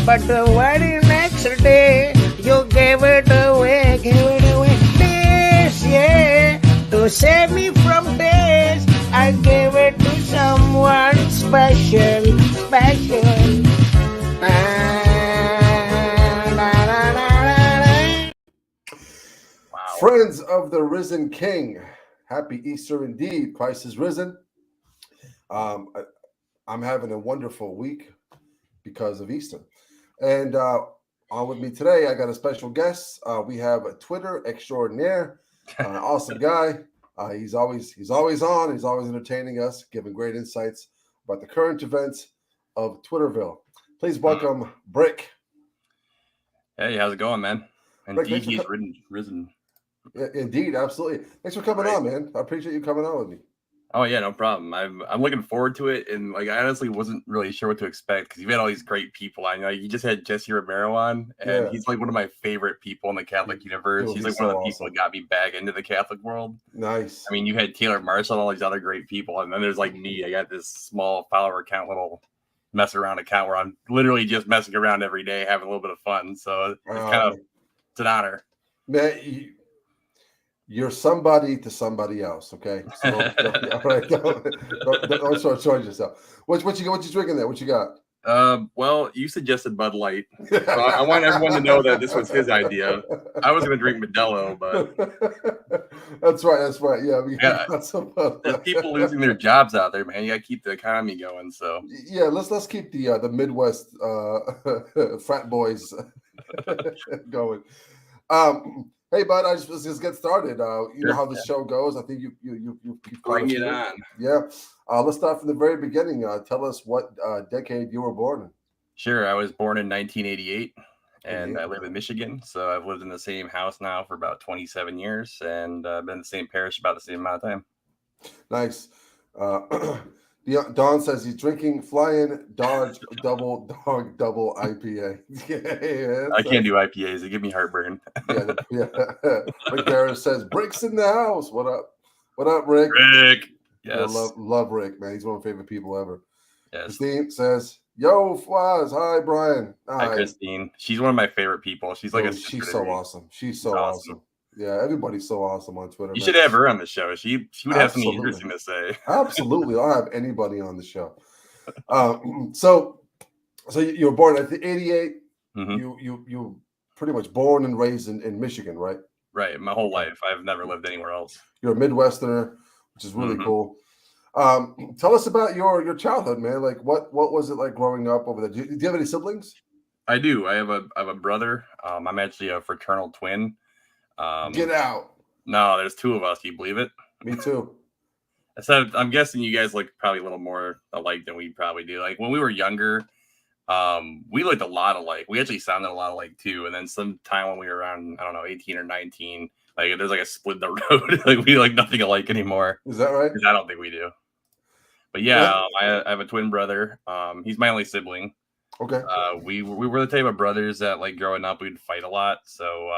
But the very next day, you gave it away, This, yeah, to save me from this, I gave it to someone special. Wow. Friends of the risen King, happy Easter indeed. Christ is risen. I'm having a wonderful week because of Easter. And on with me today, I got a special guest. We have a Twitter extraordinaire, awesome guy. He's always on. He's always entertaining us, giving great insights about the current events of Twitterville. Please welcome Brick. Hey, how's it going, man? Indeed, he's risen. Yeah, indeed, absolutely. Thanks for coming on, man. I appreciate you coming on with me. Oh yeah, no problem. I'm looking forward to it, and like I honestly wasn't really sure what to expect because you've had all these great people. I know you just had Jesse Romero on, and he's like one of my favorite people in the Catholic universe. He's like one of the people that got me back into the Catholic world. Nice. I mean, you had Taylor Marshall and all these other great people, and then there's like me. I got this small follower account, little mess around account where I'm literally just messing around every day, having a little bit of fun. So it's an honor. Man, you're somebody to somebody else, okay? So all right, don't short yourself. What you drinking there? What you got? Well, you suggested Bud Light. So I want everyone to know that this was his idea. I was going to drink Modelo, but that's right. Yeah, people losing their jobs out there, man. You got to keep the economy going. So yeah, let's keep the Midwest frat boys going. Hey, bud, let's just get started. You know how the show goes. I think you bring it on. Yeah. Let's start from the very beginning. Tell us what decade you were born in. Sure. I was born in 1988, and I live in Michigan. So I've lived in the same house now for about 27 years, and I've been in the same parish about the same amount of time. Nice. Don says he's drinking Flying Dodge Double IPA. Yeah, I can't do IPAs. They give me heartburn. yeah. Rick Harris says, Brick's in the house. What up? What up, Rick? Rick. Yes. I love Rick, man. He's one of my favorite people ever. Yes. Christine says, yo, Flaz. Hi, Brian. Hi, Christine. She's one of my favorite people. She's like she's so awesome. She's so awesome. Yeah, everybody's so awesome on Twitter. You should have her on the show. She would have something interesting to say. Absolutely. I'll have anybody on the show. So you were born in 88. Mm-hmm. You pretty much born and raised in Michigan, right? Right. My whole life. I've never lived anywhere else. You're a Midwesterner, which is really cool. Tell us about your childhood, man. Like what was it like growing up over there? Do you have any siblings? I do. I have a brother. I'm actually a fraternal twin. Get out. No, there's two of us. Do you believe it? Me too. So I'm guessing you guys look probably a little more alike than we probably do. Like when we were younger, we looked a lot alike. We actually sounded a lot alike too. And then sometime when we were around, I don't know, 18 or 19, like there's like a split in the road. Like we like nothing alike anymore. Is that right? I don't think we do. But yeah, I have a twin brother. He's my only sibling. Okay. We were the type of brothers that like growing up we'd fight a lot. So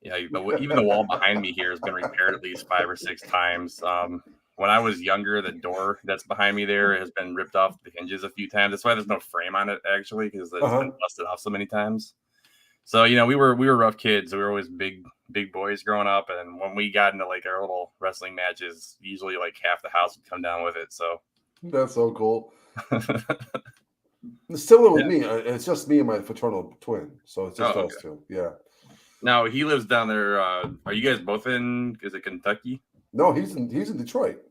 even the wall behind me here has been repaired at least 5 or 6 times. When I was younger, the door that's behind me there has been ripped off the hinges a few times. That's why there's no frame on it actually, because it's been busted off so many times. So we were rough kids. We were always big boys growing up, and when we got into like our little wrestling matches, usually like half the house would come down with it. So that's so cool. Similar with me. It's just me and my fraternal twin, so it's just us two. Yeah. Now he lives down there. Are you guys both in? Is it Kentucky? No, he's in Detroit.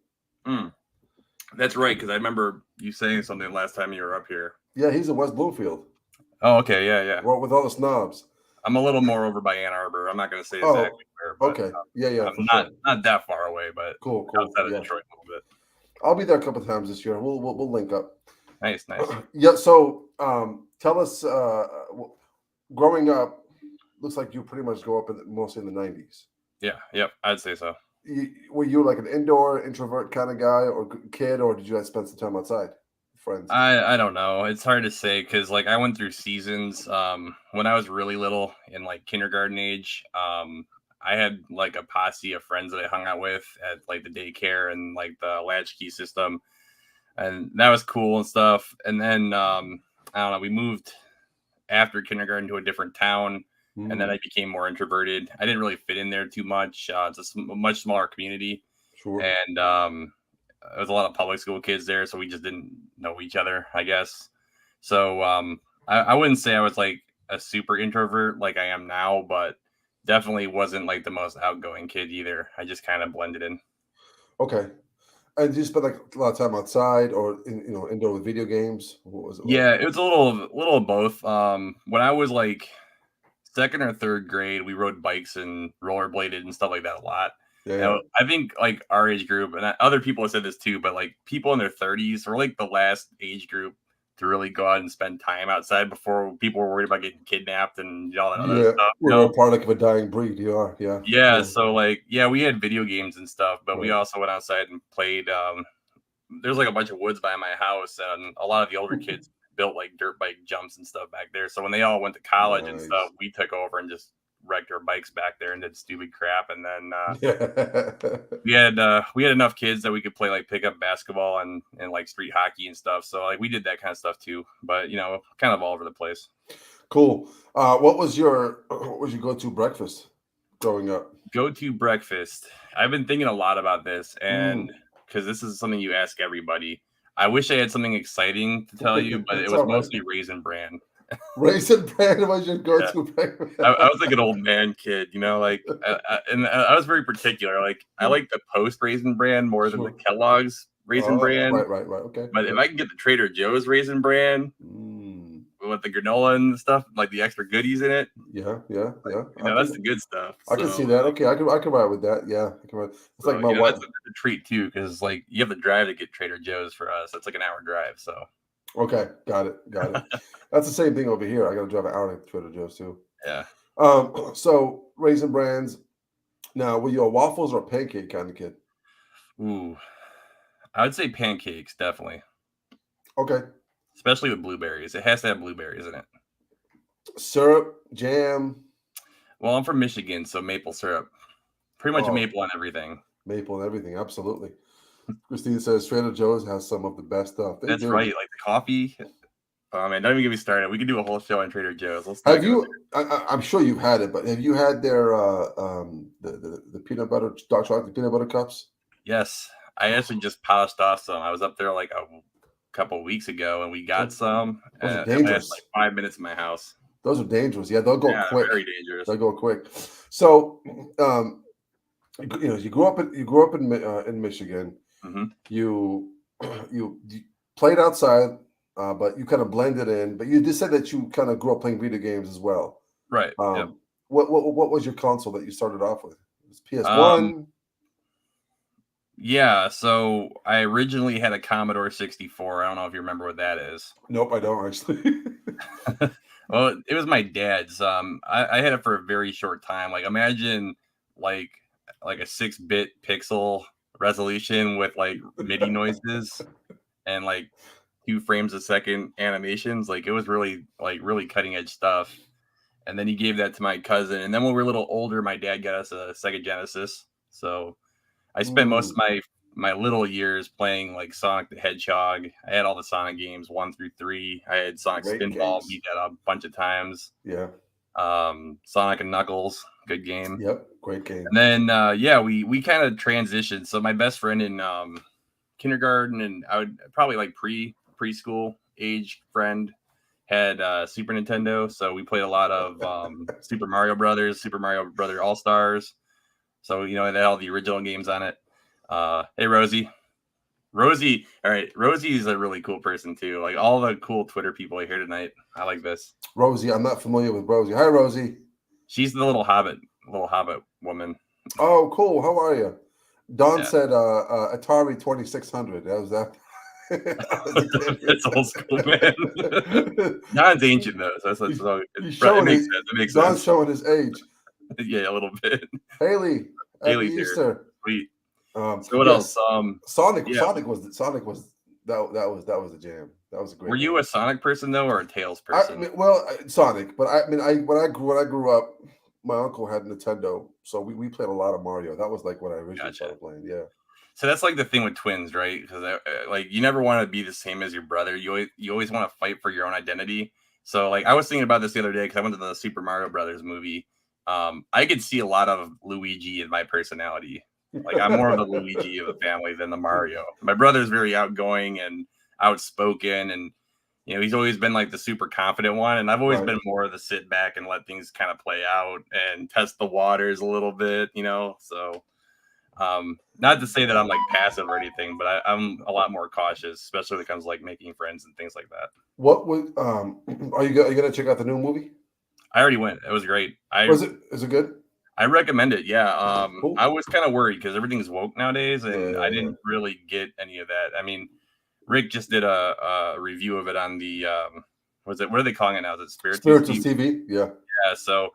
That's right, because I remember you saying something last time you were up here. Yeah, he's in West Bloomfield. Oh, okay, yeah. Well, with all the snobs. I'm a little more over by Ann Arbor. I'm not going to say exactly where. But, okay. Yeah. I'm not that far away, but cool. Outside of Detroit a little bit. I'll be there a couple of times this year. We'll link up. Nice. Yeah. So, tell us. Growing up, looks like you pretty much grew up mostly in the 90s. Yeah. Yep. I'd say so. Were you like an indoor introvert kind of guy or kid, or did you guys spend some time outside? Friends? I don't know. It's hard to say because like I went through seasons. When I was really little in like kindergarten age, I had like a posse of friends that I hung out with at like the daycare and like the latchkey system, and that was cool and stuff. And then I don't know. We moved after kindergarten to a different town, and then Mm, I became more introverted. I didn't really fit in there too much. It's a much smaller community, sure. and there was a lot of public school kids there, so we just didn't know each other, I guess. So I wouldn't say I was like a super introvert like I am now, but definitely wasn't like the most outgoing kid either. I just kind of blended in. Okay. And you spend like a lot of time outside or indoor with video games? What was it like? Yeah, it was a little of both. When I was like second or third grade, we rode bikes and rollerbladed and stuff like that a lot. Yeah, And yeah. I think like our age group, and other people have said this too, but like people in their 30s were like the last age group to really go out and spend time outside before people were worried about getting kidnapped and all that other Yeah, stuff. we're a part like of a dying breed. You are, yeah, Yeah, yeah, so like yeah, we had video games and stuff, but we right. also went outside and played. There's like a bunch of woods by my house, and a lot of the older kids built like dirt bike jumps and stuff back there. So when they all went to college and Nice. stuff, we took over and just wrecked our bikes back there and did stupid crap. And then Yeah. we had enough kids that we could play like pickup basketball and like street hockey and stuff. So like we did that kind of stuff too, but kind of all over the place. Cool. What was your go-to breakfast growing up? Go to breakfast. I've been thinking a lot about this, Mm. and because this is something you ask everybody. I wish I had something exciing to tell you, but it It's was all right. mostly Raisin Bran. Raisin bran was your go-to breakfast. I was like an old man kid, like, and I was very particular. Like, I like the Post Raisin Bran more than the Sure. Kellogg's Raisin Bran. Right. Okay. But if Okay. I can get the Trader Joe's Raisin Bran Mm. with the granola and stuff, like the extra goodies in it, Yeah. that's the good stuff. I can So, see that. Okay, I can ride with that. Yeah, I can ride. It's like my wife. that's a treat too, because like you have to drive to get Trader Joe's for us. That's like an hour drive. So Okay, got it. That's the same thing over here. I got to drive an hour to Trader Joe's too. yeah. So Raisin Brands. Now, were you a waffles or pancake kind of kid? Ooh, I would say pancakes definitely, Okay, especially with blueberries. It has to have blueberries in it. syrup, jam, Well, I'm from Michigan, so maple syrup. Pretty much oh, maple on everything. maple and everything. Absolutely. Christine says Trader Joe's has some of the best stuff. They That's do. right. Like the coffee. Oh man, don't even get me started. We could do a whole show on Trader Joe's. Let's Have talk you? about it. I'm sure you've had it, but have you had their the peanut butter dark chocolate peanut butter cups? Yes, I actually just polished off some. I was up there like a couple of weeks ago, and we got some. Those are It dangerous. lasted like 5 minutes in my house. Those are dangerous. Yeah, they'll go Yeah, quick. very dangerous. They'll go quick. So, you grew up in Michigan. Hmm. You played outside, but you kind of blended in. But you just said that you kind of grew up playing video games as well. Right. Yep. What was your console that you started off with? It was PS1. Yeah. So I originally had a Commodore 64. I don't know if you remember what that is. Nope, I don't actually. Well, it was my dad's. I had it for a very short time. Like imagine like a 6-bit pixel resolution with like MIDI noises and like 2 frames a second animations. Like it was really cutting edge stuff. And then he gave that to my cousin. And then when we were a little older, my dad got us a Sega Genesis. So I spent most of my little years playing like Sonic the Hedgehog. I had all the Sonic games 1 through 3. I had Sonic Great Spinball, games. beat that a bunch of times. Yeah. Sonic and Knuckles, good game. Yep. Great game. And then we kind of transitioned. So my best friend in kindergarten and I would probably like preschool age friend had Super Nintendo. So we played a lot of Super Mario Brothers, Super Mario Brother All Stars. So it had all the original games on it. Hey Rosie. All right. Rosie is a really cool person too. Like all the cool Twitter people I hear tonight. I like this. Rosie, I'm not familiar with Rosie. Hi, Rosie. She's the little hobbit woman. Oh, cool. How are you? Don Yeah. said Atari 2600. That was that. That's old school, man. Don's ancient though, so that's all. He's It showing makes his- sense. It makes Don's sense. showing his age. Yeah, a little bit. Haley, happy Haley's here. Easter. Sweet. So So what else? Sonic. yeah. Sonic was that was a jam. That was a great. Were you game. a Sonic person though, or a Tails person? Sonic. But when I grew up, my uncle had Nintendo, so we played a lot of Mario. That was like when I originally Gotcha. started playing. Yeah. So that's like the thing with twins, right? Because like you never want to be the same as your brother. You always want to fight for your own identity. So like I was thinking about this the other day because I went to the Super Mario Brothers movie. I could see a lot of Luigi in my personality. Like I'm more of the Luigi of the family than the Mario. My brother's very outgoing and outspoken, and he's always been like the super confident one, and I've always Right. been more of the sit back and let things kind of play out and test the waters a little bit, So not to say that I'm like passive or anything, but I'm a lot more cautious, especially when it comes to like making friends and things like that. What would are you gonna check out the new movie? I already went. It was great. Is it good? I recommend it. Yeah. Cool. I was kind of worried because everything's woke nowadays, and I Yeah. didn't really get any of that. I mean, Rick just did a review of it on the what are they calling it now? Is it Spiritus TV? Yeah. Yeah. So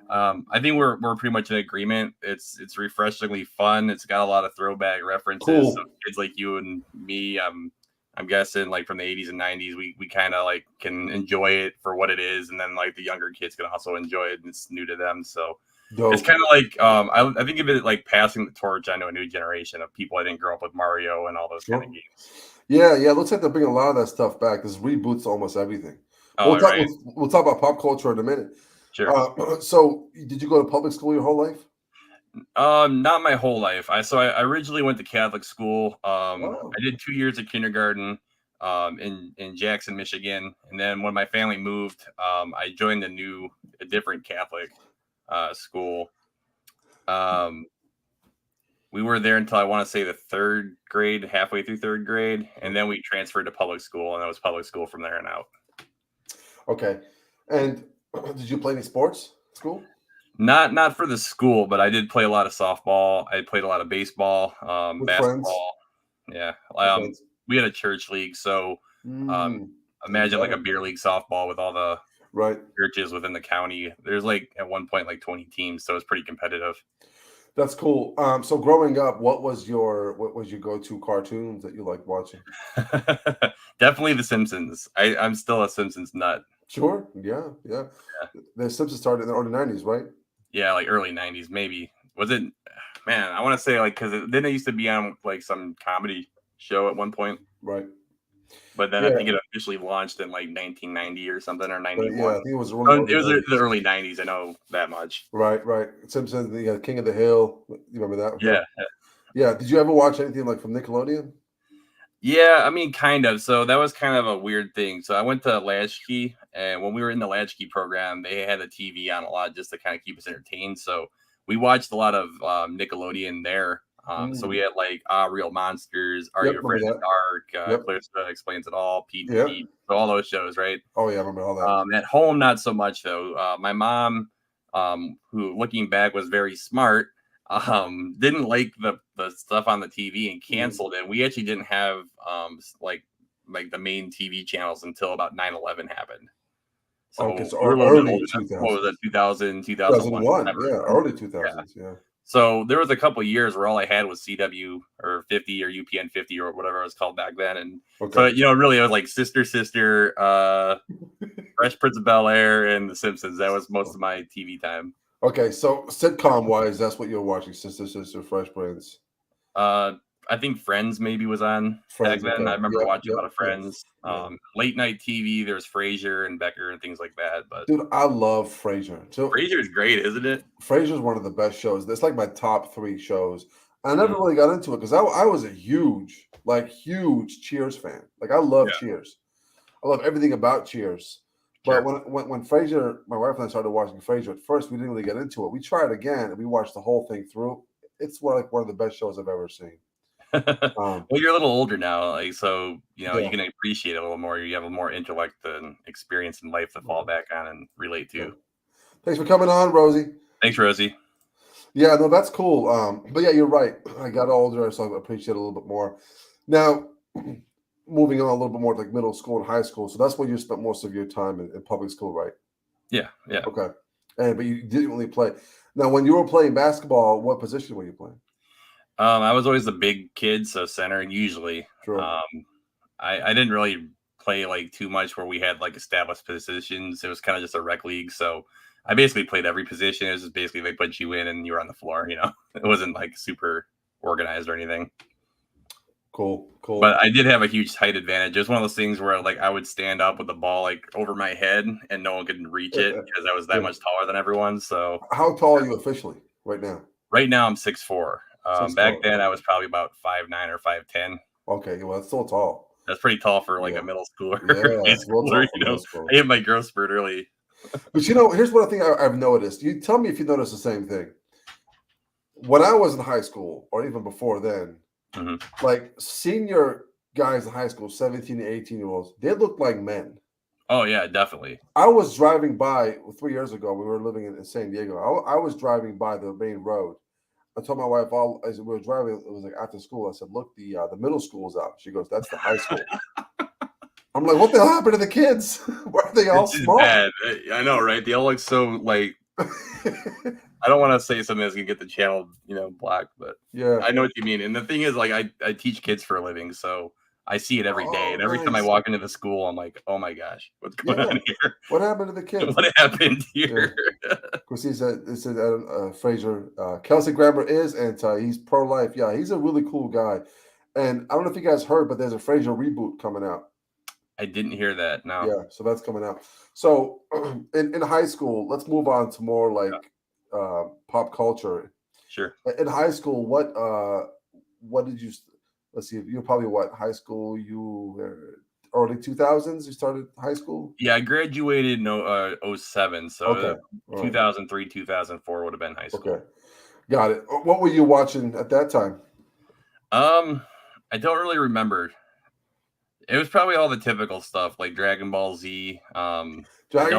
I think we're pretty much in agreement. It's refreshingly fun. It's got a lot of throwback references. Cool. So kids like you and me, I'm guessing like from the 80s and 90s, we kind of like can enjoy it for what it is, and then like the younger kids can also enjoy it, and it's new to them. So Dope. it's kind of like I think of it like passing the torch onto a new generation of people that didn't grow up with Mario and all those kind of games. Yeah. It looks like they're bringing a lot of that stuff back. This reboots almost everything. Oh, right. We'll talk about pop culture in a minute. Sure. So, did you go to public school your whole life? Not my whole life. I originally went to Catholic school. Wow. I did 2 years of kindergarten in Jackson, Michigan, and then when my family moved, I joined a different Catholic school. We were there until I want to say the third grade, halfway through third grade, and then we transferred to public school, and it was public school from there on out. Okay. And did you play any sports at school? Not for the school, but I did play a lot of softball. I played a lot of baseball, With basketball. friends? Yeah. We had a church league, so imagine like a beer league softball with all the churches within the county. There's like at one point like 20 teams, so it's pretty competitive. That's cool. So growing up, what was your go-to cartoons that you liked watching? Definitely The Simpsons. I'm still a Simpsons nut. Sure. Yeah. The Simpsons started in the early 90s, right? Yeah, like early 90s, maybe. Was it? Man, I want to say like because then it used to be on like some comedy show at one point. Right. But then I think it officially launched in like 1990 or something, or 91. Yeah, I think it was it was the early 90s. I know that much. Right. Simpsons, the King of the Hill. You remember that? Yeah. Did you ever watch anything like from Nickelodeon? Yeah, I mean, kind of. So that was kind of a weird thing. So I went to Latchkey, and when we were in the Latchkey program, they had the TV on a lot just to kind of keep us entertained. So we watched a lot of Nickelodeon there. So we had like Real Monsters, Are You Afraid of the Dark, Clarissa Explains It All, Pete and Pete, so all those shows, right? Oh yeah, I remember all that. At home, not so much though. My mom, who looking back was very smart, didn't like the stuff on the TV and canceled it. We actually didn't have like the main TV channels until about 9/11 happened. So early 2000s. What was it, 2000, 2001? Early 2000s, yeah. So there was a couple of years where all I had was CW or 50 or UPN 50 or whatever it was called back then. And so, really it was like Sister, Fresh Prince of Bel-Air, and The Simpsons. That was most of my TV time. Okay, so sitcom wise, that's what you're watching, Sister, Fresh Prince. I think Friends maybe was on back then. I remember watching a lot of Friends. Late night TV, there's Frasier and Becker and things like that. But dude, I love Frasier. So Frasier is great, isn't it? Frasier is one of the best shows. It's like my top 3 shows. I never really got into it because I was a huge Cheers fan. Like I love Cheers. I love everything about Cheers. But when Frasier, my wife and I started watching Frasier, at first we didn't really get into it. We tried again and we watched the whole thing through. It's one of the best shows I've ever seen. Well, you're a little older now, like so you can appreciate it a little more. You have a more intellect and experience in life to fall back on and relate to. Thanks for coming on, Rosie. Thanks, Rosie. Yeah, no, that's cool. But yeah, you're right. I got older, so I appreciate it a little bit more. Now, moving on a little bit more to like middle school and high school. So that's where you spent most of your time in public school, right? Yeah. Okay. But you didn't really play. Now, when you were playing basketball, what position were you playing? I was always the big kid, so center usually. Sure. I didn't really play like too much where we had like established positions. It was kind of just a rec league, so I basically played every position. It was just basically they put you in and you were on the floor. It wasn't like super organized or anything. Cool. But I did have a huge height advantage. It was one of those things where like I would stand up with the ball like over my head and no one could reach it because I was that much taller than everyone. So how tall are you officially right now? Right now I'm 6'4". 6'4". Back then I was probably about 5'9" or 5'10". Okay, well, that's still tall. That's pretty tall for like a middle schooler. Yeah, it's real tall for you know, middle school. I hit my growth spurt early. But here's one thing I've noticed. You tell me if you notice the same thing. When I was in high school, or even before then, like senior guys in high school, 17 to 18-year-olds, they looked like men. Oh, yeah, definitely. I was driving by 3 years ago. We were living in San Diego. I was driving by the main road. I told my wife, as we were driving, it was like after school. I said, look, the middle school is out. She goes, that's the high school. I'm like, what the hell happened to the kids? Why are they all small? Bad. I know, right? They all look so like. I don't want to say something that's gonna get the channel, blocked, but yeah, I know what you mean. And the thing is, like, I teach kids for a living, so I see it every day. And every time I walk into the school, I'm like, oh my gosh, what's going on here? What happened to the kids? What happened here? Of course, he said Fraser Kelsey Grammer is anti. He's pro-life. Yeah, he's a really cool guy. And I don't know if you guys heard, but there's a Fraser reboot coming out. I didn't hear that. No. Yeah, so that's coming out. So in high school, let's move on to more like pop culture. Sure. In high school, what did you? Let's see. You're probably high school? You were early 2000s. You started high school. Yeah, I graduated in 07. So 2003, 2004 would have been high school. Okay, got it. What were you watching at that time? I don't really remember. It was probably all the typical stuff like Dragon Ball Z. Dragon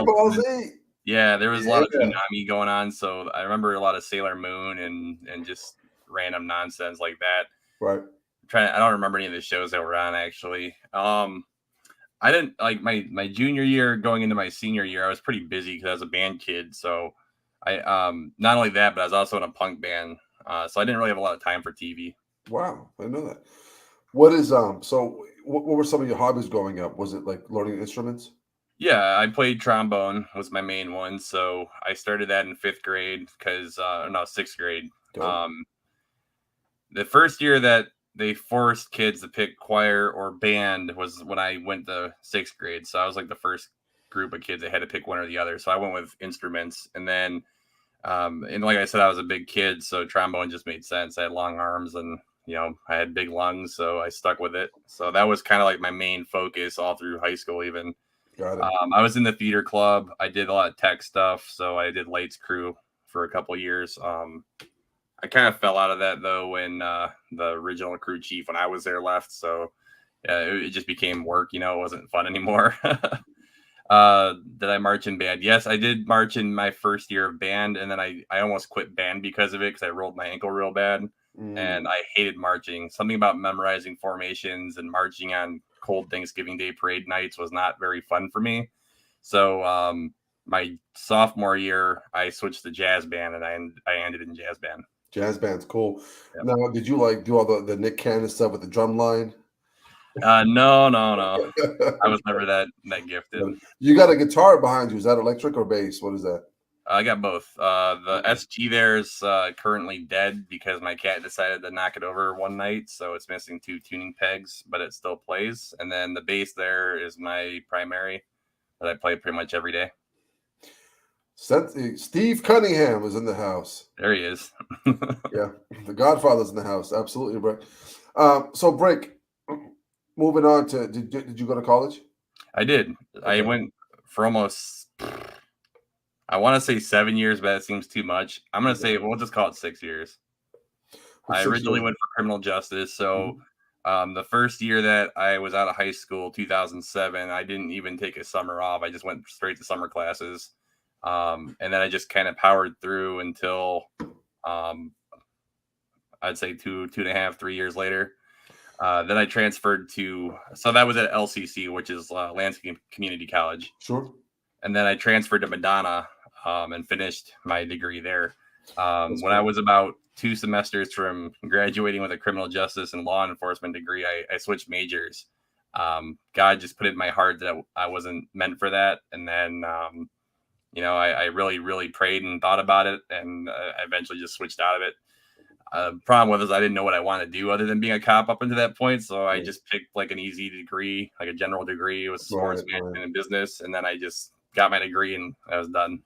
Ball Z. Yeah, there was a lot of Toonami going on, so I remember a lot of Sailor Moon and just random nonsense like that. Right. I don't remember any of the shows that were on actually. I didn't like my junior year going into my senior year. I was pretty busy because I was a band kid, so I not only that, but I was also in a punk band, so I didn't really have a lot of time for TV. Wow, I know that. What is so? What were some of your hobbies growing up? Was it like learning instruments? Yeah, I played trombone was my main one. So I started that in 5th grade because 6th grade. The first year that they forced kids to pick choir or band was when I went to 6th grade. So I was like the first group of kids that had to pick one or the other. So I went with instruments. And then, and like I said, I was a big kid. So trombone just made sense. I had long arms and I had big lungs, so I stuck with it. So that was kind of like my main focus all through high school even. Got it. I was in the theater club. I did a lot of tech stuff, so I did Lights Crew for a couple of years. I kind of fell out of that, though, when the original crew chief, when I was there, left. So it just became work, it wasn't fun anymore. Did I march in band? Yes, I did march in my first year of band, and then I almost quit band because of it because I rolled my ankle real bad. And I hated marching. Something about memorizing formations and marching on cold Thanksgiving Day parade nights was not very fun for me. So my sophomore year, I switched to jazz band, and I ended in jazz band. Jazz band's cool. Yep. Now, did you do all the Nick Cannon stuff with the drum line? No. I was never that gifted. You got a guitar behind you. Is that electric or bass? What is that? I got both. The SG there is currently dead because my cat decided to knock it over one night, so it's missing 2 tuning pegs, but it still plays. And then the bass there is my primary that I play pretty much every day. Steve Cunningham is in the house. There he is. Yeah, the Godfather's in the house. Absolutely, Brick. So, Brick, moving on to did you go to college? I did. Okay. I went for almost. I want to say 7 years, but that seems too much. I'm going to say, we'll just call it 6 years. I originally went for criminal justice. So the first year that I was out of high school, 2007, I didn't even take a summer off. I just went straight to summer classes. And then I just kind of powered through until I'd say 2.5, 3 years later. Then I transferred so that was at LCC, which is Lansing Community College. Sure. And then I transferred to Madonna and finished my degree there. When I was about 2 semesters from graduating with a criminal justice and law enforcement degree, I switched majors. God just put it in my heart that I wasn't meant for that. And then, I really, really prayed and thought about it. And I eventually just switched out of it. Problem with is I didn't know what I wanted to do other than being a cop up until that point. So I Right. just picked like an easy degree, like a general degree with sports Right, management right. and business. And then I just got my degree and I was done.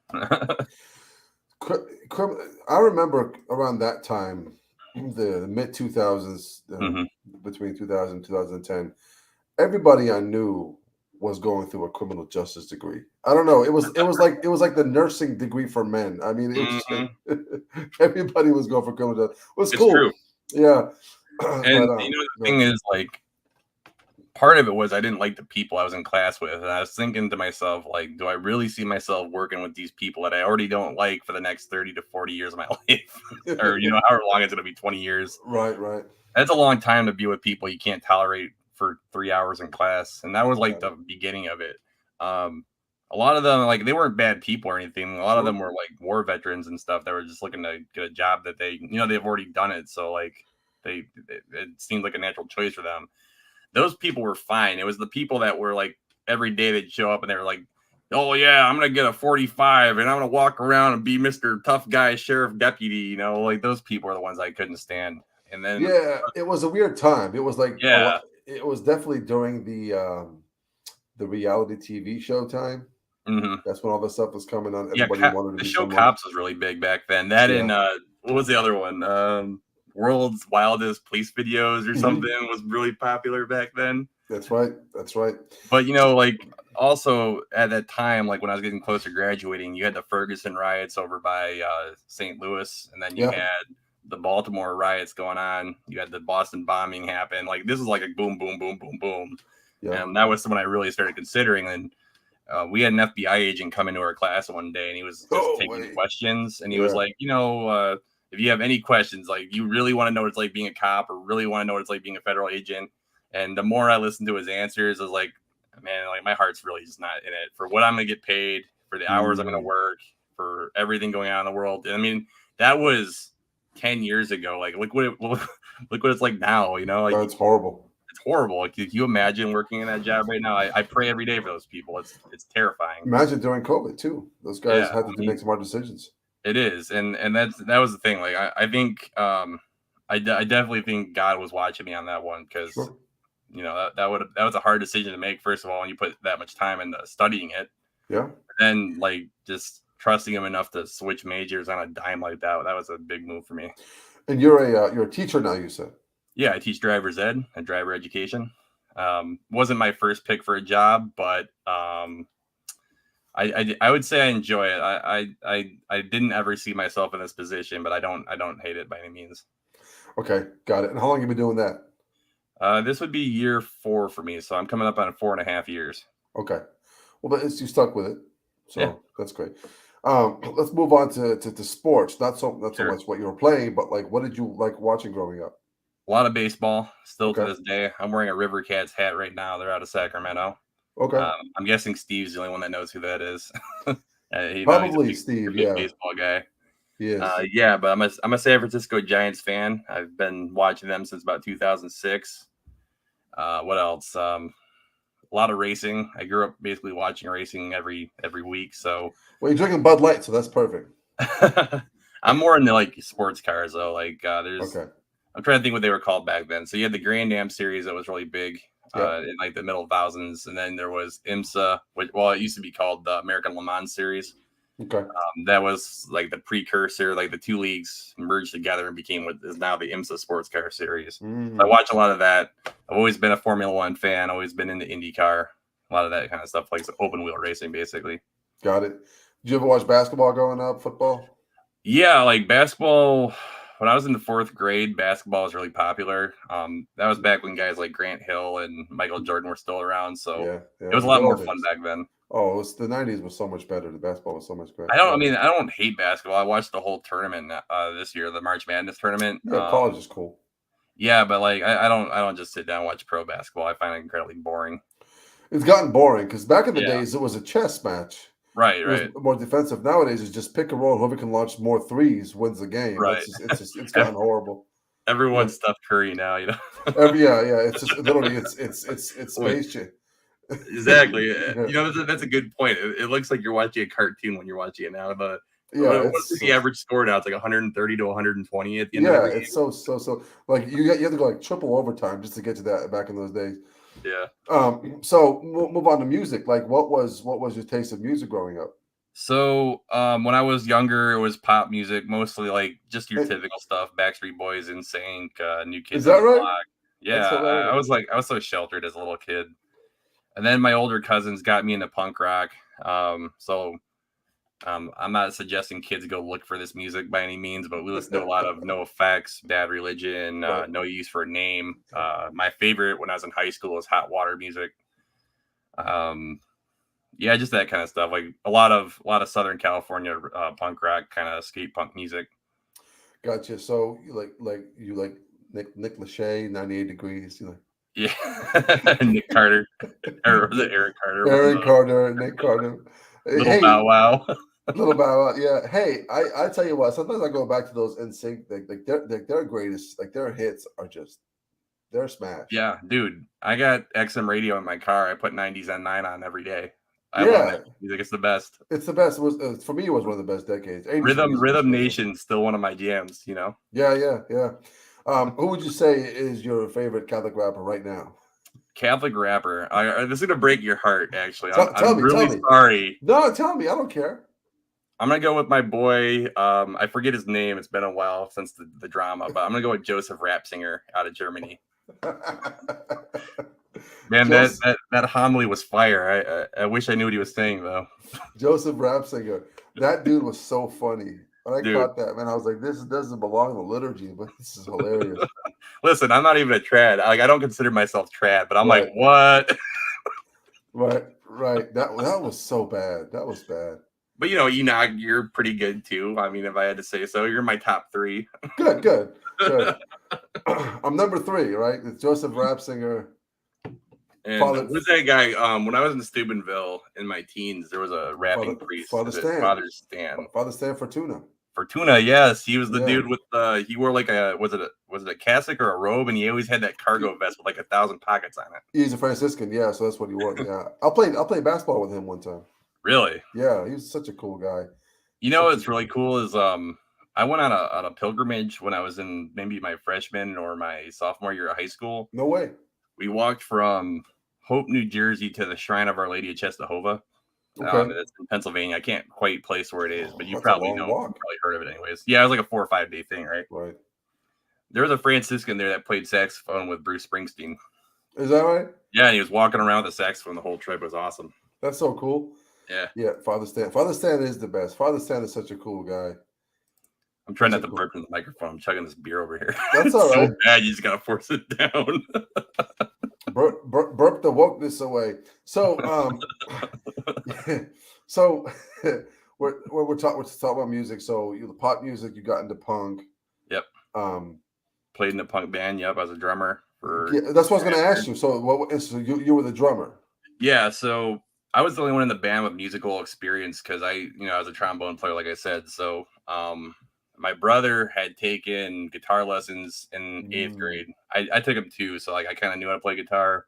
I remember around that time, the mid 2000s, hmm between 2000 and 2010, everybody I knew was going through a criminal justice degree. I don't know. It was like the nursing degree for men. I mean, it was just like hmm everybody was going for criminal justice. It was It's cool. true. Yeah. And But the thing is, like, part of it was I didn't like the people I was in class with. And I was thinking to myself, like, do I really see myself working with these people that I already don't like for the next 30 to 40 years of my life? Or, however long it's going to be, 20 years. right, right. That's a long time to be with people you can't tolerate for 3 hours in class. And that was like Yeah. the beginning of it. A lot of them, like, they weren't bad people or anything. A lot of them were like war veterans and stuff that were just looking to get a job that they've already done it. So, like, it seemed like a natural choice for them. Those people were fine. It was the people that were like every day they'd show up and they were like, oh yeah, I'm gonna get a 45 and I'm gonna walk around and be Mr. Tough Guy Sheriff Deputy, like those people are the ones I couldn't stand. And then Yeah, it was a weird time. It was like yeah, it was definitely during the reality TV show time. hmm That's when all this stuff was coming on. yeah, Everybody wanted to the be show someone. Cops was really big back then. That and Yeah. what was the other one? World's Wildest Police Videos or Mhm. something was really popular back then. That's right. That's right. But like also at that time, like when I was getting close to graduating, you had the Ferguson riots over by St. Louis, and then you Yeah. had the Baltimore riots going on. You had the Boston bombing happen. Like this is like a boom, boom, boom, boom, boom. Yeah. And that was when I really started considering. And we had an FBI agent come into our class one day, and he was just taking questions, and he was Yeah. like, if you have any questions, like you really want to know what it's like being a cop, or really want to know what it's like being a federal agent. And the more I listened to his answers, I was like, man, like my heart's really just not in it for what I'm going to get paid, for the hours I'm going to work, for everything going on in the world. And I mean, that was 10 years ago. Like, look what it's like now, like Oh, it's horrible. it's horrible. Like, can you imagine working in that job right now? I pray every day for those people. It's terrifying. Imagine during COVID too. Those guys had to make some hard decisions. It is. And that was the thing. Like, I think, I definitely think God was watching me on that one because Sure. that was a hard decision to make. First of all, when you put that much time into studying it, Yeah. then like just trusting him enough to switch majors on a dime like that was a big move for me. And you're a teacher now, you said. Yeah, I teach driver's ed and driver education. Wasn't my first pick for a job, but I would say I enjoy it. I didn't ever see myself in this position, but I don't hate it by any means. Okay, got it. And how long have you been doing that? This would be year 4 for me, so I'm coming up on 4.5 years. Okay. Well, but you stuck with it, so Yeah. that's great. Let's move on to sports. Not so Sure. much what you were playing, but like what did you like watching growing up? A lot of baseball still to Okay. this day. I'm wearing a River Cats hat right now. They're out of Sacramento. Okay. I'm guessing Steve's the only one that knows who that is. He's Probably a Steve, big yeah. baseball guy. Yes. Yeah, but I'm a San Francisco Giants fan. I've been watching them since about 2006. What else? A lot of racing. I grew up basically watching racing every week. So Well, you're drinking Bud Light, so that's perfect. I'm more into like sports cars though. Like there's. Okay. I'm trying to think what they were called back then. So you had the Grand Am series that was really big Yeah. in like the middle thousands, and then there was IMSA, which it used to be called the American Le Mans series. Okay. That was like the precursor, like the two leagues merged together and became what is now the IMSA Sports Car Series. Mm. So I watch a lot of that. I've always been a Formula One fan. Always been into IndyCar. A lot of that kind of stuff, like open wheel racing, basically. Got it. Did you ever watch basketball growing up? Football? Yeah, like basketball. When I was in the 4th grade, basketball was really popular. That was back when guys like Grant Hill and Michael Jordan were still around. So Yeah. it was a lot Good more old fun days. back then. Oh, it was the 90s was so much better. The basketball was so much better. I don't hate basketball. I watched the whole tournament this year, the March Madness tournament. Yeah, college is cool. Yeah, but like I don't just sit down and watch pro basketball. I find it incredibly boring. It's gotten boring because back in the Yeah. days it was a chess match. Right. It was more defensive. Nowadays it's just pick and roll. Whoever can launch more threes wins the game. Right. It's gotten horrible. Everyone's Steph Curry now, Yeah. It's just literally it's Space Jam. Exactly. That's a good point. It looks like you're watching a cartoon when you're watching it now. Yeah, What's it's the average score now? It's like 130 to 120 at the end of yeah, every game. it's so like you have to go like triple overtime just to get to that back in those days. Yeah. So we'll move on to music. Like, what was your taste of music growing up? So when I was younger, it was pop music, mostly like just your Eh, typical stuff: Backstreet Boys, NSYNC, New Is Kids that on the right? Block. That's Yeah, I hilarious. was I was so sheltered as a little kid, and then my older cousins got me into punk rock. I'm not suggesting kids go look for this music by any means, but we listened to a lot of No Effects, Bad Religion, Right. No Use for a Name. My favorite when I was in high school was Hot Water music. Yeah, just that kind of stuff. Like a lot of Southern California punk rock, kind of skate punk music. Gotcha. So you like Nick Lachey, 98 Degrees. You know, Yeah, Nick Carter, or was it Eric Carter from Aaron the Carter, Nick Carter. Little Bow Hey, Wow? little Bow Wow. Yeah. Hey, I tell you what. Sometimes I go back to those NSYNC. Like their greatest, like their hits are just they're smash. Yeah, dude, I got XM radio in my car. I put 90s on 9 on every day. I love Yeah, that music. It's the best. it's the best. It was for me. It was one of the best decades. 80s for me was Rhythm good. Nation's still one of my jams. Yeah. Who would you say is your favorite Catholic rapper right now? Catholic rapper. This is gonna break your heart. Actually, Tell I'm me. really Tell me. sorry. No, tell me. I don't care. I'm gonna go with my boy. I forget his name. It's been a while since the drama, but I'm gonna go with Joseph Ratzinger out of Germany. Man, Joseph, that homily was fire. I wish I knew what he was saying though. Joseph Rapsinger. That dude was so funny. When I Dude, caught that, man, I was like, this doesn't belong in the liturgy, but this is hilarious. listen, I'm not even a trad. Like I don't consider myself trad, but I'm like, Right. what? Right. That was so bad. That was bad. But Enoch, you're pretty good too. I mean, if I had to say so, you're my top 3. Good. I'm number 3, right? It's Joseph Rapsinger. And Father- who's that guy? When I was in Steubenville in my teens, there was a rapping priest. Father Stan. Father Stan Fortuna. Fortuna, yes, he was the Yeah. dude with he wore like was it a cassock or a robe, and he always had that cargo vest with like 1,000 pockets on it. He's a Franciscan, yeah, so that's what he wore. Yeah. I'll play basketball with him one time. Really? Yeah, he was such a cool guy. What's really cool is I went on a pilgrimage when I was in maybe my freshman or my sophomore year of high school. No way. We walked from Hope, New Jersey to the Shrine of Our Lady of Czestochowa. Okay. It's in Pennsylvania. I can't quite place where it is, but you That's a probably long know. walk. You probably heard of it anyways. Yeah, it was like a 4 or 5 day thing, right? Right. There was a Franciscan there that played saxophone with Bruce Springsteen. Is that right? Yeah, and he was walking around with a saxophone the whole trip. It was awesome. That's so cool. Yeah. Yeah, Father Stan. Father Stan is the best. Father Stan is such a cool guy. I'm trying not to burp in the microphone. I'm chugging this beer over here. That's It's all right. so bad. You just gotta force it down. Burp the wokeness away. So, so we're talking about music. So you the pop music, you got into punk. Yep. Um, Played in a punk band. Yep, as a drummer for. yeah, that's what I was going to ask you. So you were the drummer. Yeah, so I was the only one in the band with musical experience because I was a trombone player, like I said. So my brother had taken guitar lessons in 8th grade. I took them too, so like I kind of knew how to play guitar,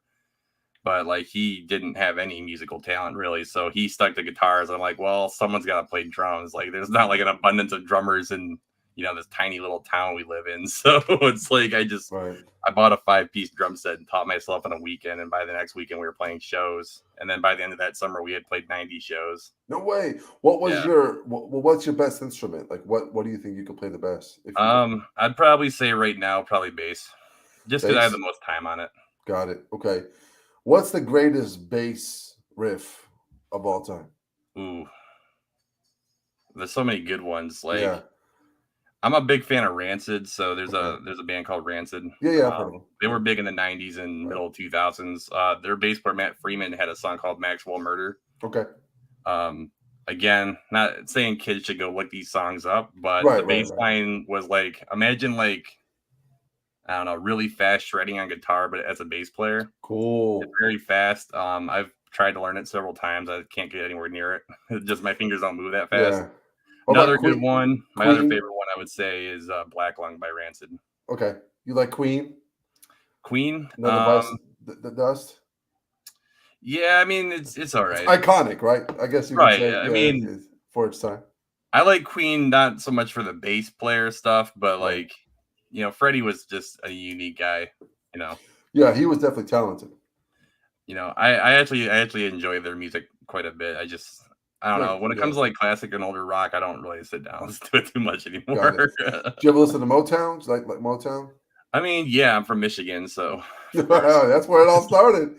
but like he didn't have any musical talent really. So he stuck to guitars. I'm like, well, someone's got to play drums. Like there's not like an abundance of drummers in this tiny little town we live in. So it's like I bought a 5-piece drum set and taught myself on a weekend, and by the next weekend we were playing shows. And then by the end of that summer we had played 90 shows. No way. What was what's your best instrument? Like what do you think you could play the best? I'd probably say right now probably bass. Just because I have Bass? the most time on it. Got it. Okay. What's the greatest bass riff of all time? Ooh. There's so many good ones. Like Yeah. I'm a big fan of Rancid, so there's a band called Rancid. Yeah, I've heard of them. They were big in the 90s and middle 2000s. Their bass player Matt Freeman had a song called Maxwell Murder. Okay. Again, not saying kids should go look these songs up, but the bass line was like, imagine like, I don't know, really fast shredding on guitar, but as a bass player. Cool. It's very fast. I've tried to learn it several times. I can't get anywhere near it. Just my fingers don't move that fast. Yeah. Another good one. My other favorite one I would say is Black Lung by Rancid. Okay. You like Queen? Queen? The Dust? Yeah, I mean it's all right. It's iconic, right? I guess you could right, say. yeah, I mean for its time. I like Queen not so much for the bass player stuff, but Right. like, Freddie was just a unique guy. You know, Yeah, he was definitely talented. I actually enjoy their music quite a bit. I don't Yeah, know. When it yeah, comes to like classic and older rock, I don't really sit down and listen to it too much got it. anymore. Do you ever listen to Motown? Do you like Motown? I mean, yeah, I'm from Michigan, so of course. That's where it all started.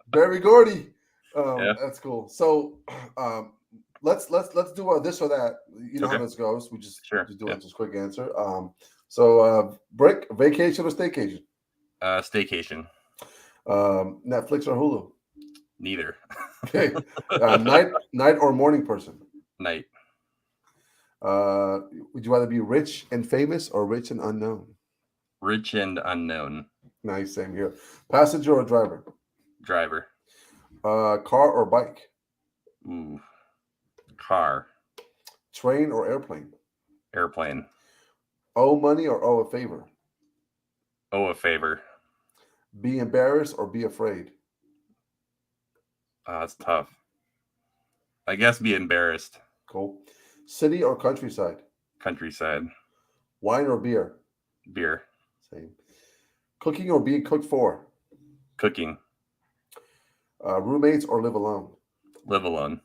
Barry Gordy. Yeah, That's cool. So um, let's do this or that. You know how okay, this goes. We sure. just do Yeah, it. Just quick answer. Brick vacation or staycation? staycation. Netflix or Hulu? Neither. Okay. Night or morning person? Night. Uh, would you rather be rich and famous or rich and unknown? Rich and unknown. Nice, same here. Passenger or driver? Driver. Car or bike? Ooh. Car. Train or airplane? Airplane. Owe money or owe a favor? Oh, a favor. Be embarrassed or be afraid? That's tough. I guess be embarrassed. Cool. City or countryside? Countryside. Wine or beer? Beer. Same. Cooking or being cooked for? Cooking. Roommates or live alone? Live alone.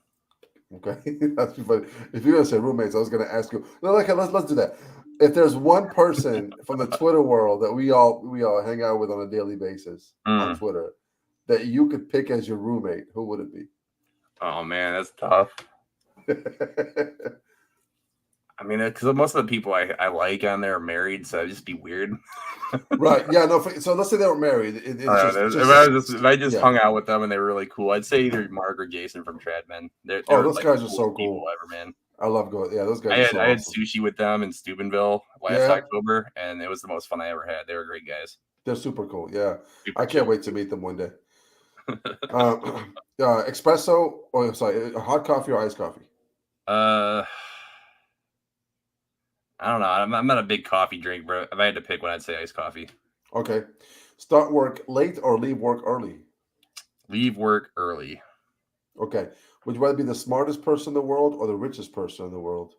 Okay, that's funny. If you're gonna say roommates, I was gonna ask you. No, okay, let's do that. If there's one person from the Twitter world that we all hang out with on a daily basis on Mm. Twitter that you could pick as your roommate, who would it be? Oh man, that's tough. I mean, because most of the people I like on there are married, so it'd just be weird. Right? Yeah. No. So let's say they were married. It's If I just yeah. hung out with them and they were really cool, I'd say either Mark or Jason from Tradman. They're Those like guys the are so coolest people cool. ever, man. I love going. Yeah, those guys I are had so I had awesome. sushi with them in Steubenville last Yeah. October, and it was the most fun I ever had. They were great guys. They're super cool. Yeah, Super I can't chill. wait to meet them one day. Espresso or sorry, hot coffee or iced coffee? I don't know. I'm not a big coffee drink, bro. If I had to pick one, I'd say iced coffee. Okay. Start work late or leave work early? Leave work early. Okay. Would you rather be the smartest person in the world or the richest person in the world?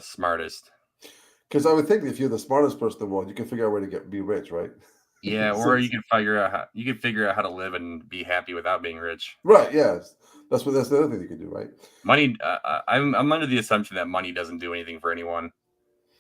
Smartest. Because I would think if you're the smartest person in the world, you can figure out a way to be rich, right? Yeah, or you can figure out how to live and be happy without being rich. Right. Yes. That's the other thing you can do, right? Money. I'm under the assumption that money doesn't do anything for anyone.